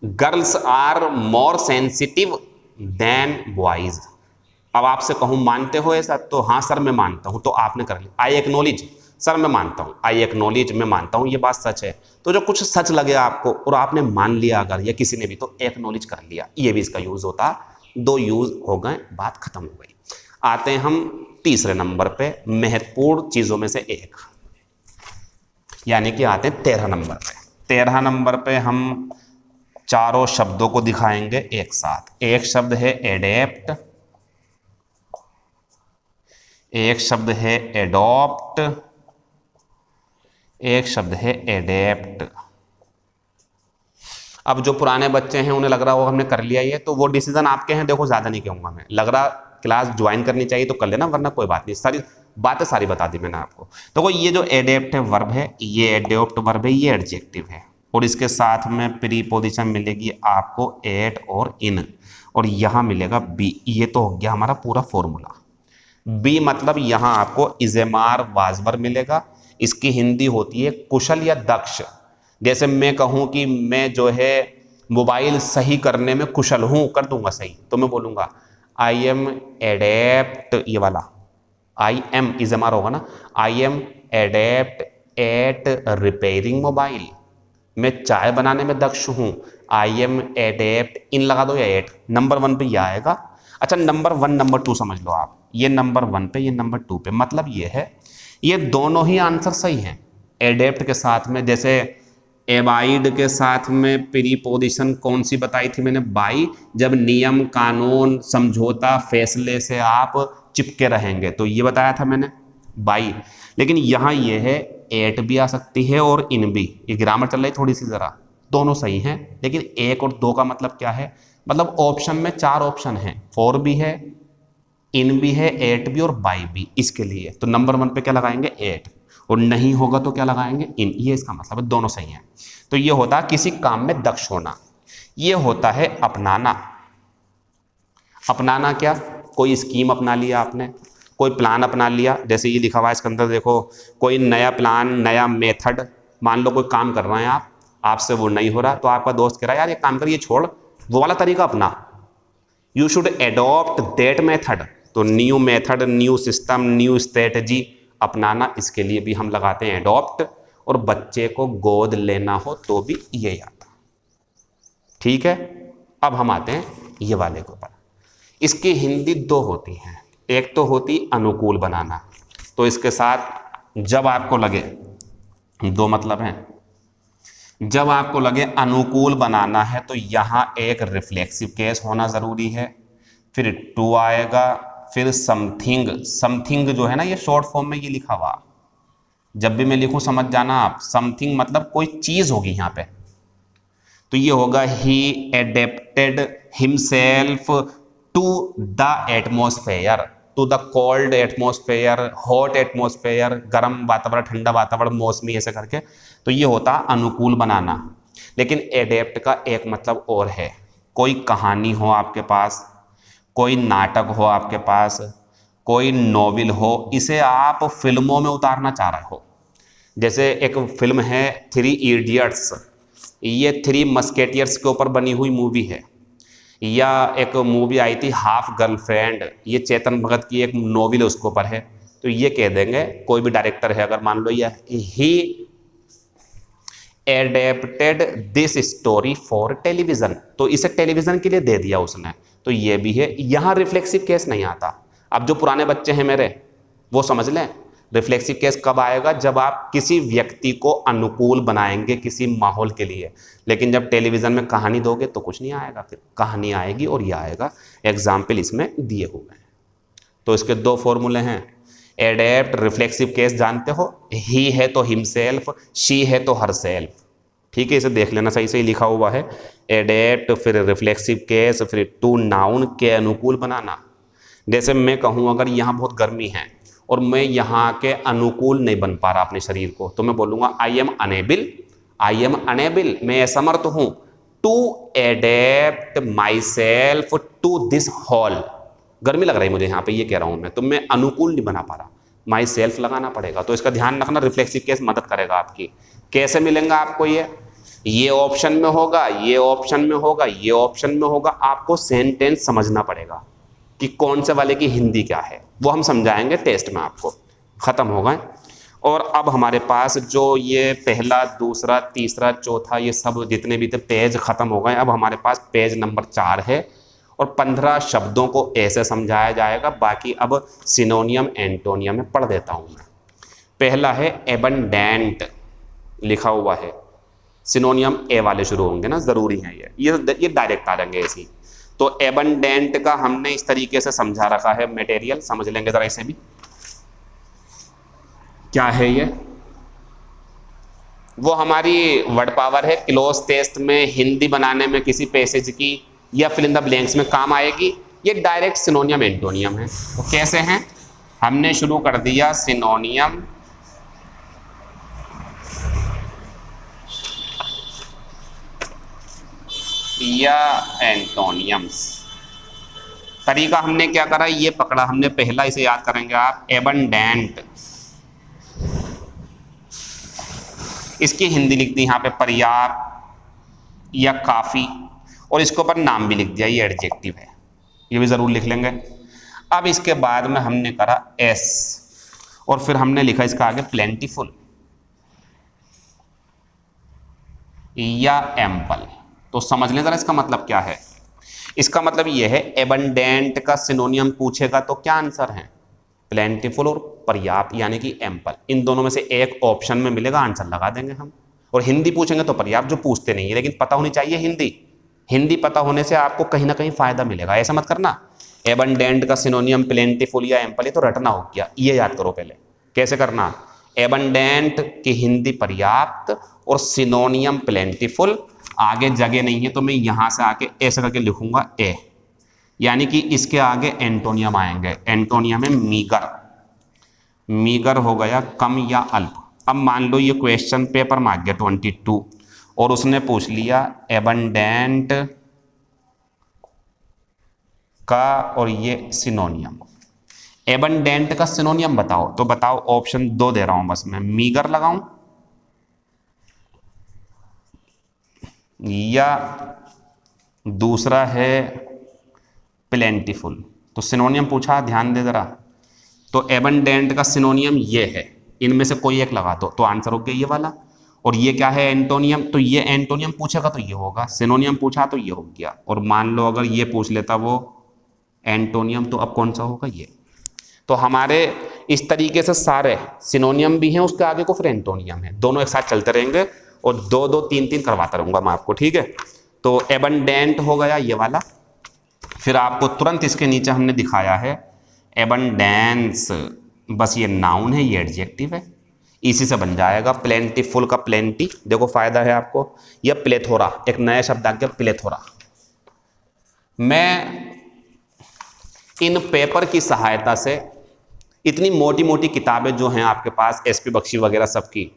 girls are more sensitive than boys. अब आपसे कहूं मानते हो ऐसा, तो हाँ सर मैं मानता हूं, तो आपने कर लिया। आई एक्नॉलेज, सर मैं मानता हूं, आई एक्नॉलेज, मैं मानता हूं ये बात सच है। तो जो कुछ सच लगे आपको और आपने मान लिया अगर, या किसी ने भी, तो एक्नॉलेज कर लिया, ये भी इसका यूज होता। 2 यूज हो गए, बात खत्म हो गई। आते हैं हम तीसरे नंबर पे महत्वपूर्ण चीजों में से एक, यानी कि आते हैं 13 नंबर पे। 13 नंबर पे हम चारों शब्दों को दिखाएंगे एक साथ। एक शब्द है एडेप्ट, एक शब्द है एडॉप्ट, एक शब्द है एडेप्ट। अब जो पुराने बच्चे हैं उन्हें लग रहा होगा हमने कर लिया ये, तो वो डिसीजन आपके हैं, देखो ज्यादा नहीं कहूंगा मैं। लग रहा क्लास ज्वाइन करनी चाहिए तो कर लेना, वरना कोई बात नहीं, सारी बातें सारी बता दी मैंने आपको। तो ये जो एडेप्टिव वर्ब है, ये एडॉप्ट वर्ब है, ये एडजेक्टिव है, और इसके साथ में प्रीपोजिशन मिलेगी आपको एट और इन, और यहां मिलेगा बी। ये तो हो गया हमारा पूरा फॉर्मूला। बी मतलब यहां आपको इजेमार वाजवर मिलेगा। इसकी हिंदी होती है कुशल या दक्ष। जैसे मैं कहूं कि मैं जो है मोबाइल सही करने में कुशल हूं, कर दूंगा सही, तो मैं बोलूंगा आई एम एडेप्ट, ये वाला आई एम इजेमार होगा ना, I am adept at repairing mobile. मैं चाय बनाने में दक्ष हूं, आई एम एडेप्ट, इन लगा दो या एट, नंबर 1 पे ये आएगा। अच्छा नंबर 1 नंबर 2 समझ लो आप, ये नंबर 1 पे, ये नंबर 2 पे, मतलब ये है ये दोनों ही आंसर सही हैं। एडेप्ट के साथ में, जैसे एवाइड के साथ में प्रीपोजिशन कौन सी बताई थी मैंने, बाई। जब नियम कानून समझौता फैसले से आप चिपके रहेंगे, तो ये बताया था मैंने बाई। लेकिन यहाँ ये है एट भी आ सकती है और इन भी, ये ग्रामर चल रही थोड़ी सी ज़रा, दोनों सही हैं। लेकिन 1 और 2 का मतलब क्या है, मतलब ऑप्शन में 4 ऑप्शन हैं, 4 भी है, इन भी है, एट भी और बाई भी। इसके लिए तो नंबर 1 पे क्या लगाएंगे, एट, और नहीं होगा तो क्या लगाएंगे, इन। ये इसका मतलब है, दोनों सही हैं। तो ये होता है किसी काम में दक्ष होना। ये होता है अपनाना। अपनाना क्या, कोई स्कीम अपना लिया आपने, कोई प्लान अपना लिया। जैसे ये लिखा हुआ है इसके अंदर देखो, कोई नया प्लान, नया मेथड। मान लो कोई काम कर रहे हैं आप, आपसे वो नहीं हो रहा, तो आपका दोस्त कह रहा है यार ये काम कर, ये छोड़, वो वाला तरीका अपना, you should adopt that method. तो new method, new system, new strategy अपनाना, इसके लिए भी हम लगाते हैं एडॉप्ट। और बच्चे को गोद लेना हो तो भी ये आता। ठीक है, अब हम आते हैं ये वाले के ऊपर। इसकी हिंदी 2 होती हैं। एक तो होती अनुकूल बनाना, तो इसके साथ जब आपको लगे, 2 मतलब हैं, जब आपको लगे अनुकूल बनाना है तो यहां एक रिफ्लेक्सिव केस होना जरूरी है, फिर टू आएगा, फिर समथिंग। समथिंग जो है ना, ये शॉर्ट फॉर्म में ये लिखा हुआ, जब भी मैं लिखूं समझ जाना आप, समथिंग मतलब कोई चीज होगी यहां पे। तो ये होगा he adapted himself to the atmosphere, to the cold atmosphere, hot atmosphere, गर्म वातावरण, ठंडा वातावरण, मौसमी, ऐसे करके। तो ये होता अनुकूल बनाना। लेकिन एडेप्ट का एक मतलब और है, कोई कहानी हो आपके पास, कोई नाटक हो आपके पास, कोई नॉवेल हो, इसे आप फिल्मों में उतारना चाह रहे हो। जैसे एक फिल्म है 3 इडियट्स, ये 3 मस्केटियर्स के ऊपर बनी हुई मूवी है। या एक मूवी आई थी हाफ गर्लफ्रेंड, ये चेतन भगत की एक नॉवेल उसके ऊपर है। तो ये कह देंगे कोई भी डायरेक्टर है, अगर मान लो ये he adapted this story for television, तो इसे टेलीविजन के लिए दे दिया उसने, तो ये भी है। यहां रिफ्लेक्सिव केस नहीं आता। अब जो पुराने बच्चे हैं मेरे, वो समझ लें रिफ्लेक्सिव केस कब आएगा, जब आप किसी व्यक्ति को अनुकूल बनाएंगे किसी माहौल के लिए। लेकिन जब टेलीविजन में कहानी दोगे तो कुछ नहीं आएगा, फिर कहानी आएगी और ये आएगा। एग्जाम्पल इसमें दिए हुए हैं। तो इसके 2 फॉर्मूले हैं, एडेप्ट, रिफ्लेक्सिव केस जानते हो, ही है तो हिमसेल्फ, शी है तो हरसेल्फ। ठीक है, इसे देख लेना, सही सही लिखा हुआ है, एडेप्ट, फिर रिफ्लेक्सिव केस, फिर टू नाउन के अनुकूल बनाना। जैसे मैं कहूँ अगर यहाँ बहुत गर्मी है और मैं यहाँ के अनुकूल नहीं बन पा रहा अपने शरीर को, तो मैं बोलूँगा I am unable, I am unable, मैं असमर्थ हूँ, to adapt myself to this hall. गर्मी लग रही है मुझे यहाँ पे, ये कह रहा हूँ मैं, तो मैं अनुकूल नहीं बना पा रहा, माई सेल्फ लगाना पड़ेगा। तो इसका ध्यान रखना, रिफ्लेक्सिव केस मदद करेगा आपकी। कैसे मिलेगा आपको ये ऑप्शन में होगा, ये ऑप्शन में होगा, ये ऑप्शन में होगा। आपको सेंटेंस समझना पड़ेगा कि कौन से वाले की हिंदी क्या है, वो हम समझाएंगे टेस्ट में आपको। खत्म हो गए। और अब हमारे पास जो ये पहला, दूसरा, तीसरा, चौथा, ये सब जितने भी थे पेज खत्म हो गए। अब हमारे पास पेज नंबर 4 है, और 15 शब्दों को ऐसे समझाया जाएगा। बाकी अब सिनोनियम एंटोनियम में पढ़ देता हूं मैं। पहला है एबंडेंट, लिखा हुआ है, सिनोनियम ए वाले शुरू होंगे ना, जरूरी है ये डायरेक्ट आ जाएंगे ऐसे। तो एबंडेंट का हमने इस तरीके से समझा रखा है मटेरियल, समझ लेंगे जरा इसे भी। क्या है ये? वो हमारी वर्ड पावर है, क्लोज टेस्ट में हिंदी बनाने में किसी पैसेज की या फिल इन द ब्लैंक्स में काम आएगी। ये डायरेक्ट सिनोनियम एंटोनियम है। तो कैसे हैं? हमने शुरू कर दिया सिनोनियम या एंटोनियम्स। तरीका हमने क्या करा, ये पकड़ा हमने पहला, इसे याद करेंगे आप, एबंडेंट। इसकी हिंदी लिख दी यहाँ पे पर्याप्त या काफी, और इसके ऊपर नाम भी लिख दिया, ये एडजेक्टिव है, ये भी जरूर लिख लेंगे। अब इसके बाद में हमने करा एस, और फिर हमने लिखा इसका आगे प्लेंटीफुल या एम्पल। तो समझ लें जरा इसका मतलब क्या है। इसका मतलब यह है एबंडेंट का सिनोनियम पूछेगा तो क्या आंसर है? प्लेंटीफुल और पर्याप्त यानी कि एम्पल। इन दोनों में से एक ऑप्शन में मिलेगा, आंसर लगा देंगे हम। और हिंदी पूछेंगे तो पर्याप्त, जो पूछते नहीं है, लेकिन पता होनी चाहिए हिंदी। हिंदी पता होने से आपको कहीं ना कहीं फायदा मिलेगा। ऐसा मत करना एबंडेंट का सिनोनियम प्लेंटीफुल या एम्पल, ये तो रटना हो गया। ये याद करो पहले कैसे करना। एबंडेंट की हिंदी पर्याप्त और सिनोनियम प्लेंटीफुल। आगे जगह नहीं है तो मैं यहां से आके ऐसे करके लिखूंगा ए, यानी कि इसके आगे एंटोनियम आएंगे। एंटोनियम है मीगर। मीगर हो गया कम या अल्प। अब मान लो ये क्वेश्चन पेपर में आ गया 22 और उसने पूछ लिया एबंडेंट का और ये सिनोनियम। एबंडेंट का सिनोनियम बताओ, तो बताओ। ऑप्शन 2 दे रहा हूं बस मैं, मीगर लगाऊं या दूसरा है प्लेंटीफुल। तो सिनोनियम पूछा, ध्यान दे जरा। तो एबंडेंट का सिनोनियम ये है, इनमें से कोई एक लगा दो तो आंसर हो गया ये वाला। और ये क्या है? एंटोनियम। तो ये एंटोनियम पूछेगा तो ये होगा, सिनोनियम पूछा तो ये हो गया। और मान लो अगर ये पूछ लेता वो एंटोनियम, तो अब कौन सा होगा? ये। तो हमारे इस तरीके से सारे सिनोनियम भी हैं, उसके आगे को फिर एंटोनियम है, दोनों एक साथ चलते रहेंगे और 2-2 3-3 करवाता रहूंगा मैं आपको, ठीक है। तो एबंडेंट हो गया ये वाला। फिर आपको तुरंत इसके नीचे हमने दिखाया है एबंडेंस, बस ये नाउन है, ये एडजेक्टिव है, इसी से बन जाएगा। प्लेंटीफुल का प्लेंटी, देखो फायदा है आपको। यह प्लेथोरा, एक नया शब्द आ गया प्लेथोरा। मैं इन पेपर की सहायता से इतनी मोटी मोटी किताबें जो हैं आपके पास एसपी बख्शी वगैरह सबकी,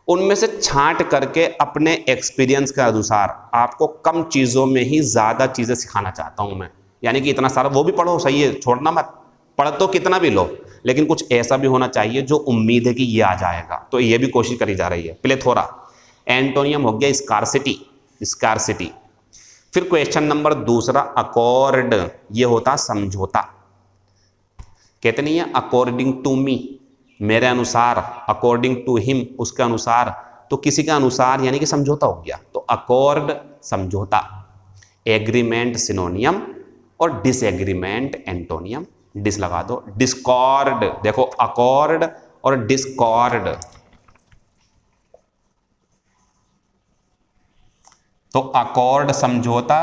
उनमें से छांट करके अपने एक्सपीरियंस के अनुसार आपको कम चीज़ों में ही ज़्यादा चीज़ें सिखाना चाहता हूं मैं। यानी कि इतना सारा वो भी पढ़ो, सही है, छोड़ना मत। पढ़ तो कितना भी लो, लेकिन कुछ ऐसा भी होना चाहिए जो उम्मीद है कि ये आ जाएगा। तो ये भी कोशिश करी जा रही है। प्लेथोरा। एंटोनियम हो गया स्कार्सिटी, स्कार्सिटी। फिर क्वेश्चन नंबर 2 अकॉर्ड, ये होता समझौता। कहते नहीं है अकॉर्डिंग टू मी, मेरे अनुसार, अकॉर्डिंग टू हिम, उसके अनुसार। तो किसी के अनुसार यानी कि समझौता हो गया। तो अकॉर्ड समझौता, एग्रीमेंट सिनोनियम और डिसएग्रीमेंट एंटोनियम। डिस लगा दो। डिस्कॉर्ड, देखो अकॉर्ड और डिस्कॉर्ड। तो अकॉर्ड समझौता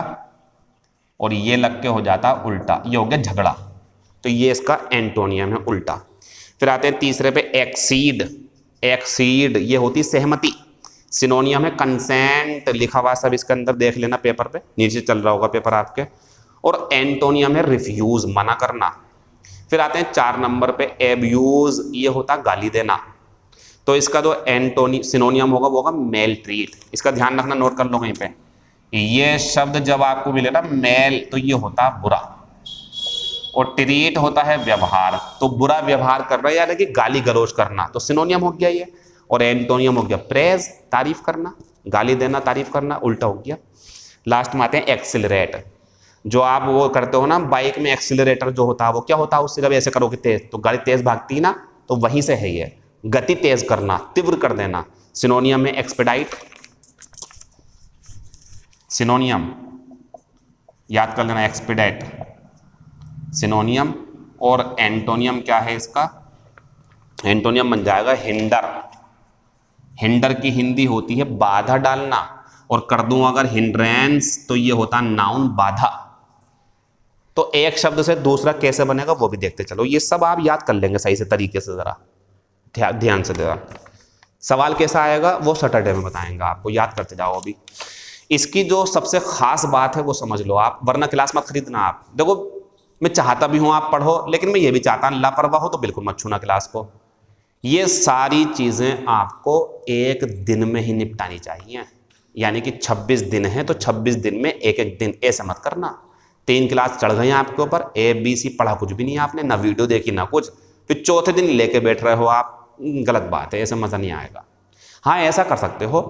और ये लग के हो जाता उल्टा, ये हो गया झगड़ा। तो ये इसका एंटोनियम है, उल्टा। फिर आते हैं तीसरे पे एक्सीड। एक्सीड ये होती सहमति। सिनोनियम है कंसेंट, लिखा हुआ सब इसके अंदर देख लेना पेपर पे, नीचे चल रहा होगा पेपर आपके। और एंटोनियम है रिफ्यूज, मना करना। फिर आते हैं 4 नंबर पे एब्यूज, ये होता गाली देना। तो इसका जो सिनोनियम होगा वो होगा मेल ट्रीट। इसका ध्यान रखना, नोट कर लो कहीं पे। ये शब्द जब आपको मिले ना मेल, तो ये होता बुरा, और ट्रीट होता है व्यवहार। तो बुरा व्यवहार कर रहा है यानी कि गाली गलौज करना, तो सिनोनियम हो गया ये। और एंटोनियम हो गया प्रेज, तारीफ करना। गाली देना, तारीफ करना, उल्टा हो गया। लास्ट में आते हैं एक्सिलरेट। जो आप वो करते हो ना बाइक में, एक्सिलरेटर जो होता है वो क्या होता है? उससे जब ऐसे करोगे तेज, तो गाड़ी तेज भागती है ना, तो वहीं से है ये, गति तेज करना, तीव्र कर देना। सिनोनियम में एक्सपेडाइट, सिनोनियम याद कर लेना एक्सपीडेट सिनोनियम, और एंटोनियम क्या है इसका, एंटोनियम बन जाएगा हिंडर। हिंडर की हिंदी होती है बाधा डालना, और कर दूं अगर हिंड्रेंस तो ये होता नाउन बाधा। तो एक शब्द से दूसरा कैसे बनेगा वो भी देखते चलो, ये सब आप याद कर लेंगे सही से तरीके से, जरा ध्यान से जरा। सवाल कैसा आएगा वो सैटरडे में बताएंगे आपको, याद करते जाओ। अभी इसकी जो सबसे खास बात है वो समझ लो आप, वरना क्लास मत खरीदना आप। देखो मैं चाहता भी हूं आप पढ़ो, लेकिन मैं ये भी चाहता लापरवाह हो तो बिल्कुल मत छूना क्लास को। ये सारी चीजें आपको एक दिन में ही निपटानी चाहिए, यानी कि 26 दिन है तो 26 दिन में एक एक दिन, ऐसा मत करना। 3 क्लास चढ़ गई आपके ऊपर, ABC पढ़ा कुछ भी नहीं आपने, ना वीडियो देखी ना कुछ, फिर चौथे दिन लेके बैठ रहे हो आप, गलत बात है, ऐसा मजा नहीं आएगा। हाँ ऐसा कर सकते हो,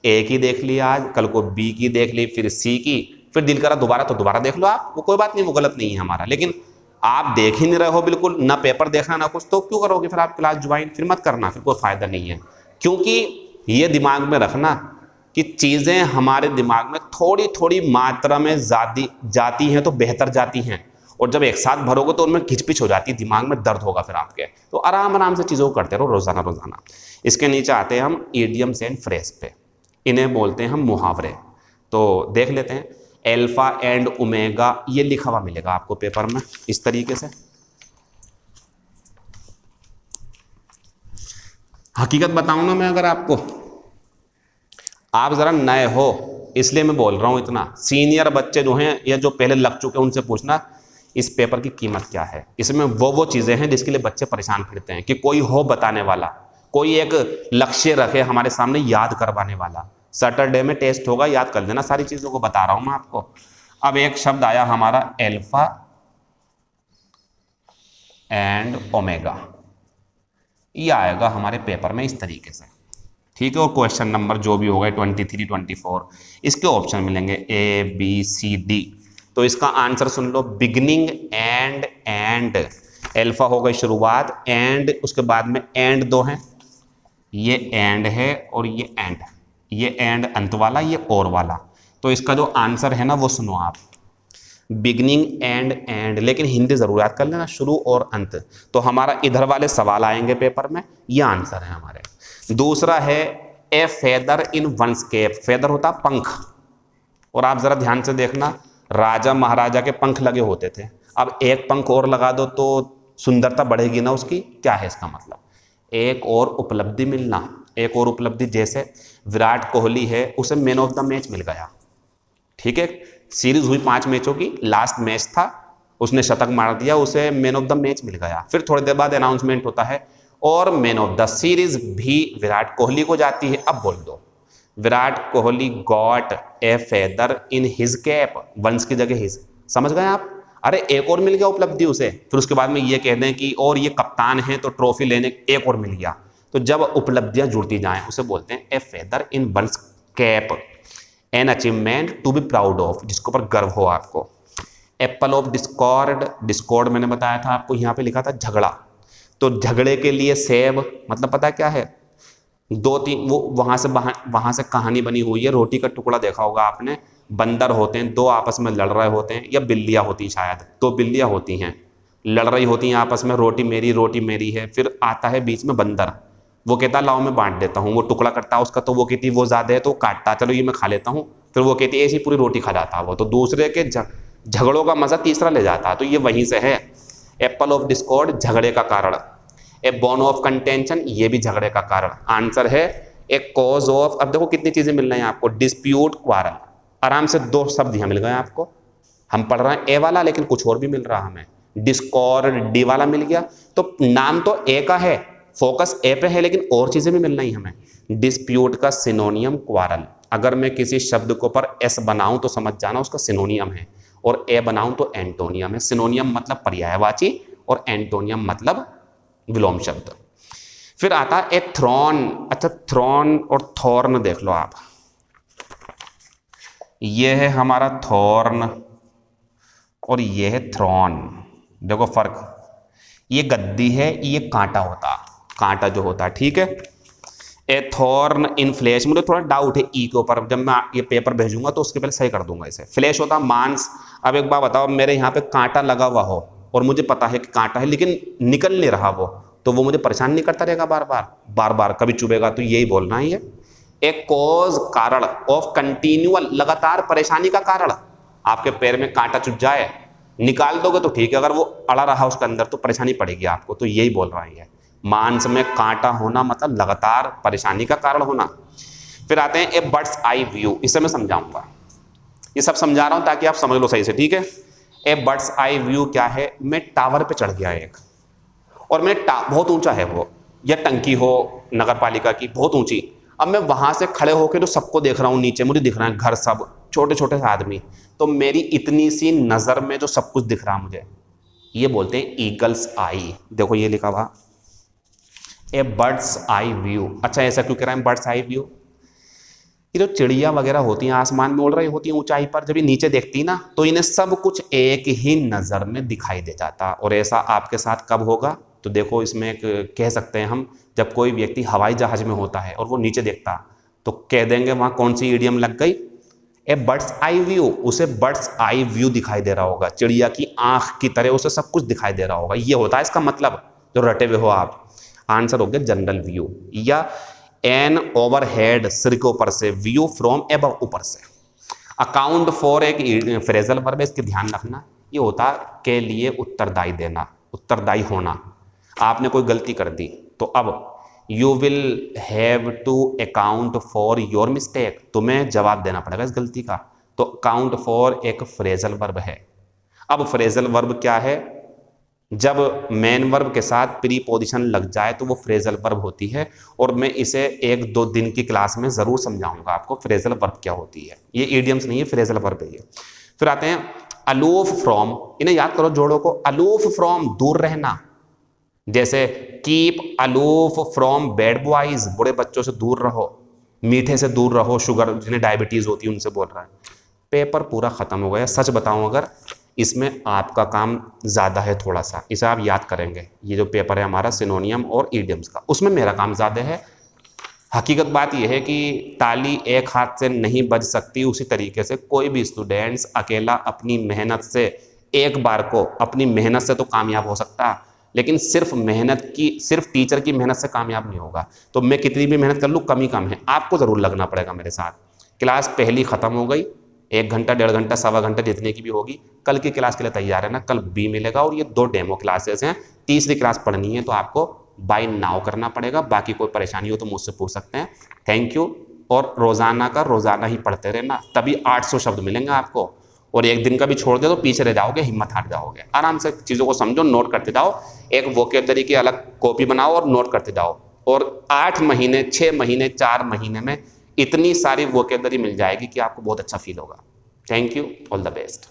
A की देख ली आज, कल को B की देख ली, फिर C की, फिर दिल करा दोबारा तो दोबारा देख लो आप, वो कोई बात नहीं, वो गलत नहीं है हमारा। लेकिन आप देख ही नहीं रहे हो बिल्कुल, ना पेपर देखना ना कुछ, तो क्यों करोगे फिर आप क्लास ज्वाइन, फिर मत करना, फिर कोई फायदा नहीं है। क्योंकि ये दिमाग में रखना कि चीज़ें हमारे दिमाग में थोड़ी थोड़ी मात्रा में जाती हैं तो बेहतर जाती हैं, और जब एक साथ भरोगे तो उनमें खिचपिच हो जाती है, दिमाग में दर्द होगा फिर आपके। तो आराम आराम से चीज़ों को करते रहो रोज़ाना रोज़ाना। इसके नीचे आते हैं हम इडियम्स एंड फ्रेज पे, इन्हें बोलते हैं हम मुहावरे। तो देख लेते हैं, एल्फा एंड ओमेगा ये लिखा हुआ मिलेगा आपको पेपर में इस तरीके से। हकीकत बताऊं ना मैं अगर आपको, आप जरा नए हो इसलिए मैं बोल रहा हूं इतना, सीनियर बच्चे जो हैं या जो पहले लग चुके हैं उनसे पूछना इस पेपर की कीमत क्या है। इसमें वो चीजें हैं जिसके लिए बच्चे परेशान फिरते हैं, कि कोई हो बताने वाला, कोई एक लक्ष्य रखे हमारे सामने याद करवाने वाला। सैटरडे में टेस्ट होगा, याद कर लेना, सारी चीजों को बता रहा हूं मैं आपको। अब एक शब्द आया हमारा एल्फा एंड ओमेगा, ये आएगा हमारे पेपर में इस तरीके से, ठीक है। और क्वेश्चन नंबर जो भी होगा 23, 24, इसके ऑप्शन मिलेंगे ABCD। तो इसका answer soon low, beginning and alpha हो गई शुरुआत, एंड उसके बाद में एंड 2 हैं, ये एंड है और ये एंड, ये एंड अंत वाला, ये और वाला। तो इसका जो आंसर है ना वो सुनो आप, बिगिनिंग एंड, लेकिन हिंदी जरूर याद कर लेना, शुरू और अंत। तो हमारा इधर वाले सवाल आएंगे पेपर में, ये आंसर है हमारे। दूसरा है a feather in one's cap, feather होता पंख, और आप जरा ध्यान से देखना, राजा महाराजा के पंख लगे होते थे, अब एक पंख और लगा दो तो सुंदरता बढ़ेगी ना उसकी, क्या है इसका मतलब, एक और उपलब्धि मिलना, एक और उपलब्धि। जैसे विराट कोहली है, उसे मैन ऑफ द मैच मिल गया, ठीक है, सीरीज हुई 5 मैचों की, लास्ट मैच था, उसने शतक मार दिया, उसे मैन ऑफ द मैच मिल गया। फिर थोड़ी देर बाद अनाउंसमेंट होता है और मैन ऑफ द सीरीज भी विराट कोहली को जाती है। अब बोल दो, Virat Kohli got a feather in his cap, once की जगह हिज, समझ गए आप। अरे एक और मिल गया उपलब्धि उसे, फिर उसके बाद में ये कह दें कि और ये कप्तान है तो ट्रॉफी लेने एक और मिल गया। तो जब उपलब्धियां जुड़ती जाएं उसे बोलते हैं a feather in one's cap, an achievement to be proud of, जिसके ऊपर गर्व हो आपको। एप्पल ऑफ डिस्कॉर्ड, डिस्कॉर्ड मैंने बताया था आपको, यहाँ पे लिखा था झगड़ा, तो झगड़े के लिए सेब, मतलब पता है क्या है, 2-3 वो वहां से कहानी बनी हुई है, रोटी का टुकड़ा देखा होगा आपने, बंदर होते हैं 2 आपस में लड़ रहे होते हैं, या बिल्लियां होती शायद, 2 बिल्लियां होती हैं लड़ रही होती हैं आपस में, रोटी मेरी है, फिर आता है बीच में बंदर, वो कहता लाओ मैं बांट देता हूँ, वो टुकड़ा करता है उसका, तो वो कहती वो ज़्यादा है तो काटता, चलो ये मैं खा लेता हूँ, फिर वो कहती है ऐसी पूरी रोटी खा जाता है वो, तो दूसरे के झगड़ों का मजा तीसरा ले जाता है। तो ये वहीं से है, एप्पल ऑफ डिस्कॉर्ड झगड़े का कारण, ए बोन ऑफ कंटेंशन ये भी झगड़े का कारण। आंसर है ए कॉज ऑफ, अब देखो कितनी चीजें मिल रही हैं आपको, डिस्प्यूट, क्वारल, आराम से 2 शब्द यहाँ मिल गए आपको। हम पढ़ रहे हैं ए वाला, लेकिन कुछ और भी मिल रहा हमें, डिस्कॉर्ड डी वाला मिल गया, तो नाम तो ए का है, फोकस ए पे है, लेकिन और चीजें भी मिल रही हमें। डिस्प्यूट का सिनोनियम क्वारल, अगर मैं किसी शब्द को पर एस बनाऊं तो समझ जाना उसका सिनोनियम है, और ए बनाऊं तो एंटोनियम है। सिनोनियम मतलब पर्यायवाची और एंटोनियम मतलब विलोम शब्द। फिर आता है ए थ्रॉन, अच्छा थ्रॉन और थॉर्न देख लो आप, ये है हमारा थॉर्न और ये है थ्रॉन, देखो फर्क, ये गद्दी है, ये कांटा होता, कांटा जो होता है, ठीक है। ए थॉर्न इन फ्लैश, मुझे थोड़ा डाउट है ई के ऊपर, जब मैं ये पेपर भेजूंगा तो उसके पहले सही कर दूंगा इसे। फ्लैश होता मांस। अब एक बात बताओ, मेरे यहाँ पे कांटा लगा हुआ हो और मुझे पता है कि कांटा है लेकिन निकल नहीं रहा वो, तो वो मुझे परेशान नहीं करता रहेगा बार बार कभी चुभेगा, तो यही बोलना है ये। एक कॉज कारण ऑफ कंटिन्यूअल, लगातार परेशानी का कारण। आपके पैर में कांटा चुभ जाए, निकाल दोगे तो ठीक है, अगर वो अड़ा रहा उसके अंदर तो परेशानी पड़ेगी आपको, तो यही बोल रहा है। मांस में कांटा होना मतलब लगातार परेशानी का कारण होना। फिर आते हैं ए बर्ड्स आई व्यू, इसे मैं समझाऊंगा, ये सब समझा रहा हूं ताकि आप समझ लो सही से, ठीक है। ए बर्ड्स आई व्यू क्या है, मैं टावर पे चढ़ गया एक, और मैं बहुत ऊंचा है वो, या टंकी हो नगर पालिका की बहुत ऊंची, अब मैं वहां से खड़े होकर तो सबको देख रहा हूं, नीचे मुझे दिख रहा है घर, सब छोटे छोटे आदमी, तो मेरी इतनी सी नजर में जो सब कुछ दिख रहा मुझे, ये बोलते हैं ईगल्स आई। देखो ये लिखा हुआ ए बर्ड्स आई व्यू। अच्छा ऐसा क्यों कह रहा है बर्ड्स आई व्यू? ये जो चिड़िया वगैरह होती हैं आसमान में उड़ रही होती हैं ऊंचाई पर, जब ये नीचे देखती ना तो इन्हें सब कुछ एक ही नज़र में दिखाई दे जाता। और ऐसा आपके साथ कब होगा? तो देखो इसमें एक कह सकते हैं हम, जब कोई व्यक्ति हवाई जहाज में होता है और वो नीचे देखता तो कह देंगे वहाँ कौन सी इडियम लग गई, ए बर्ड्स आई व्यू, उसे बर्ड्स आई व्यू दिखाई दे रहा होगा, चिड़िया की आंख की तरह उसे सब कुछ दिखाई दे रहा होगा, ये होता है इसका मतलब, जो रटे हुए हो आप। आंसर हो गया जनरल व्यू, या एन ओवरहेड, सिर के ऊपर से, व्यू फ्रॉम एबव, ऊपर से। अकाउंट फॉर एक फ्रेजल वर्ब है, इसके ध्यान रखना, ये होता के लिए उत्तरदायी देना, उत्तरदायी होना। आपने कोई गलती कर दी तो अब you will have to account for your mistake, तुम्हें जवाब देना पड़ेगा इस गलती का, तो अकाउंट फॉर एक फ्रेजल वर्ब है। अब फ्रेजल वर्ब क्या है? जब मेन वर्ब के साथ प्रीपोजिशन लग जाए तो वो फ्रेजल वर्ब होती है, और मैं इसे 1-2 दिन की क्लास में जरूर समझाऊंगा आपको फ्रेजल वर्ब क्या होती है। ये इडियम्स नहीं है, फ्रेजल वर्ब है ये। फिर आते हैं अलूफ फ्रॉम, इन्हें याद करो जोड़ों को, अलूफ फ्रॉम दूर रहना, जैसे keep aloof from bad boys, बुरे बच्चों से दूर रहो, मीठे से दूर रहो, शुगर जिन्हें डायबिटीज होती है उनसे बोल रहा है। पेपर पूरा खत्म हो गया, सच बताऊं अगर इसमें आपका काम ज़्यादा है थोड़ा सा, इसे आप याद करेंगे, ये जो पेपर है हमारा सिनोनियम और ईडियम्स का, उसमें मेरा काम ज़्यादा है। हकीकत बात यह है कि ताली एक हाथ से नहीं बज सकती, उसी तरीके से कोई भी स्टूडेंट्स अकेला अपनी मेहनत से एक बार को अपनी मेहनत से तो कामयाब हो सकता, लेकिन सिर्फ मेहनत की, सिर्फ टीचर की मेहनत से कामयाब नहीं होगा। तो मैं कितनी भी मेहनत कर लूँ कम ही कम है, आपको ज़रूर लगना पड़ेगा मेरे साथ। क्लास पहली ख़त्म हो गई, 1 घंटा 1.5 घंटा 1.25 घंटा जितने की भी होगी, कल की क्लास के लिए तैयार है ना, कल बी मिलेगा, और ये 2 डेमो क्लासेस हैं, तीसरी क्लास पढ़नी है तो आपको बाय नाउ करना पड़ेगा। बाकी कोई परेशानी हो तो मुझसे पूछ सकते हैं। Thank you. और रोज़ाना का रोज़ाना ही पढ़ते रहना, तभी 800 शब्द मिलेंगे आपको, और एक दिन का भी छोड़ दे तो पीछे रह जाओगे, हिम्मत हार जाओगे। आराम से चीज़ों को समझो, नोट करते जाओ, एक वोकेबलरी की अलग कॉपी बनाओ और नोट करते जाओ, और 8 महीने 6 महीने 4 महीने में इतनी सारी वोकेबलरी मिल जाएगी कि आपको बहुत अच्छा फील होगा। Thank you, all the best.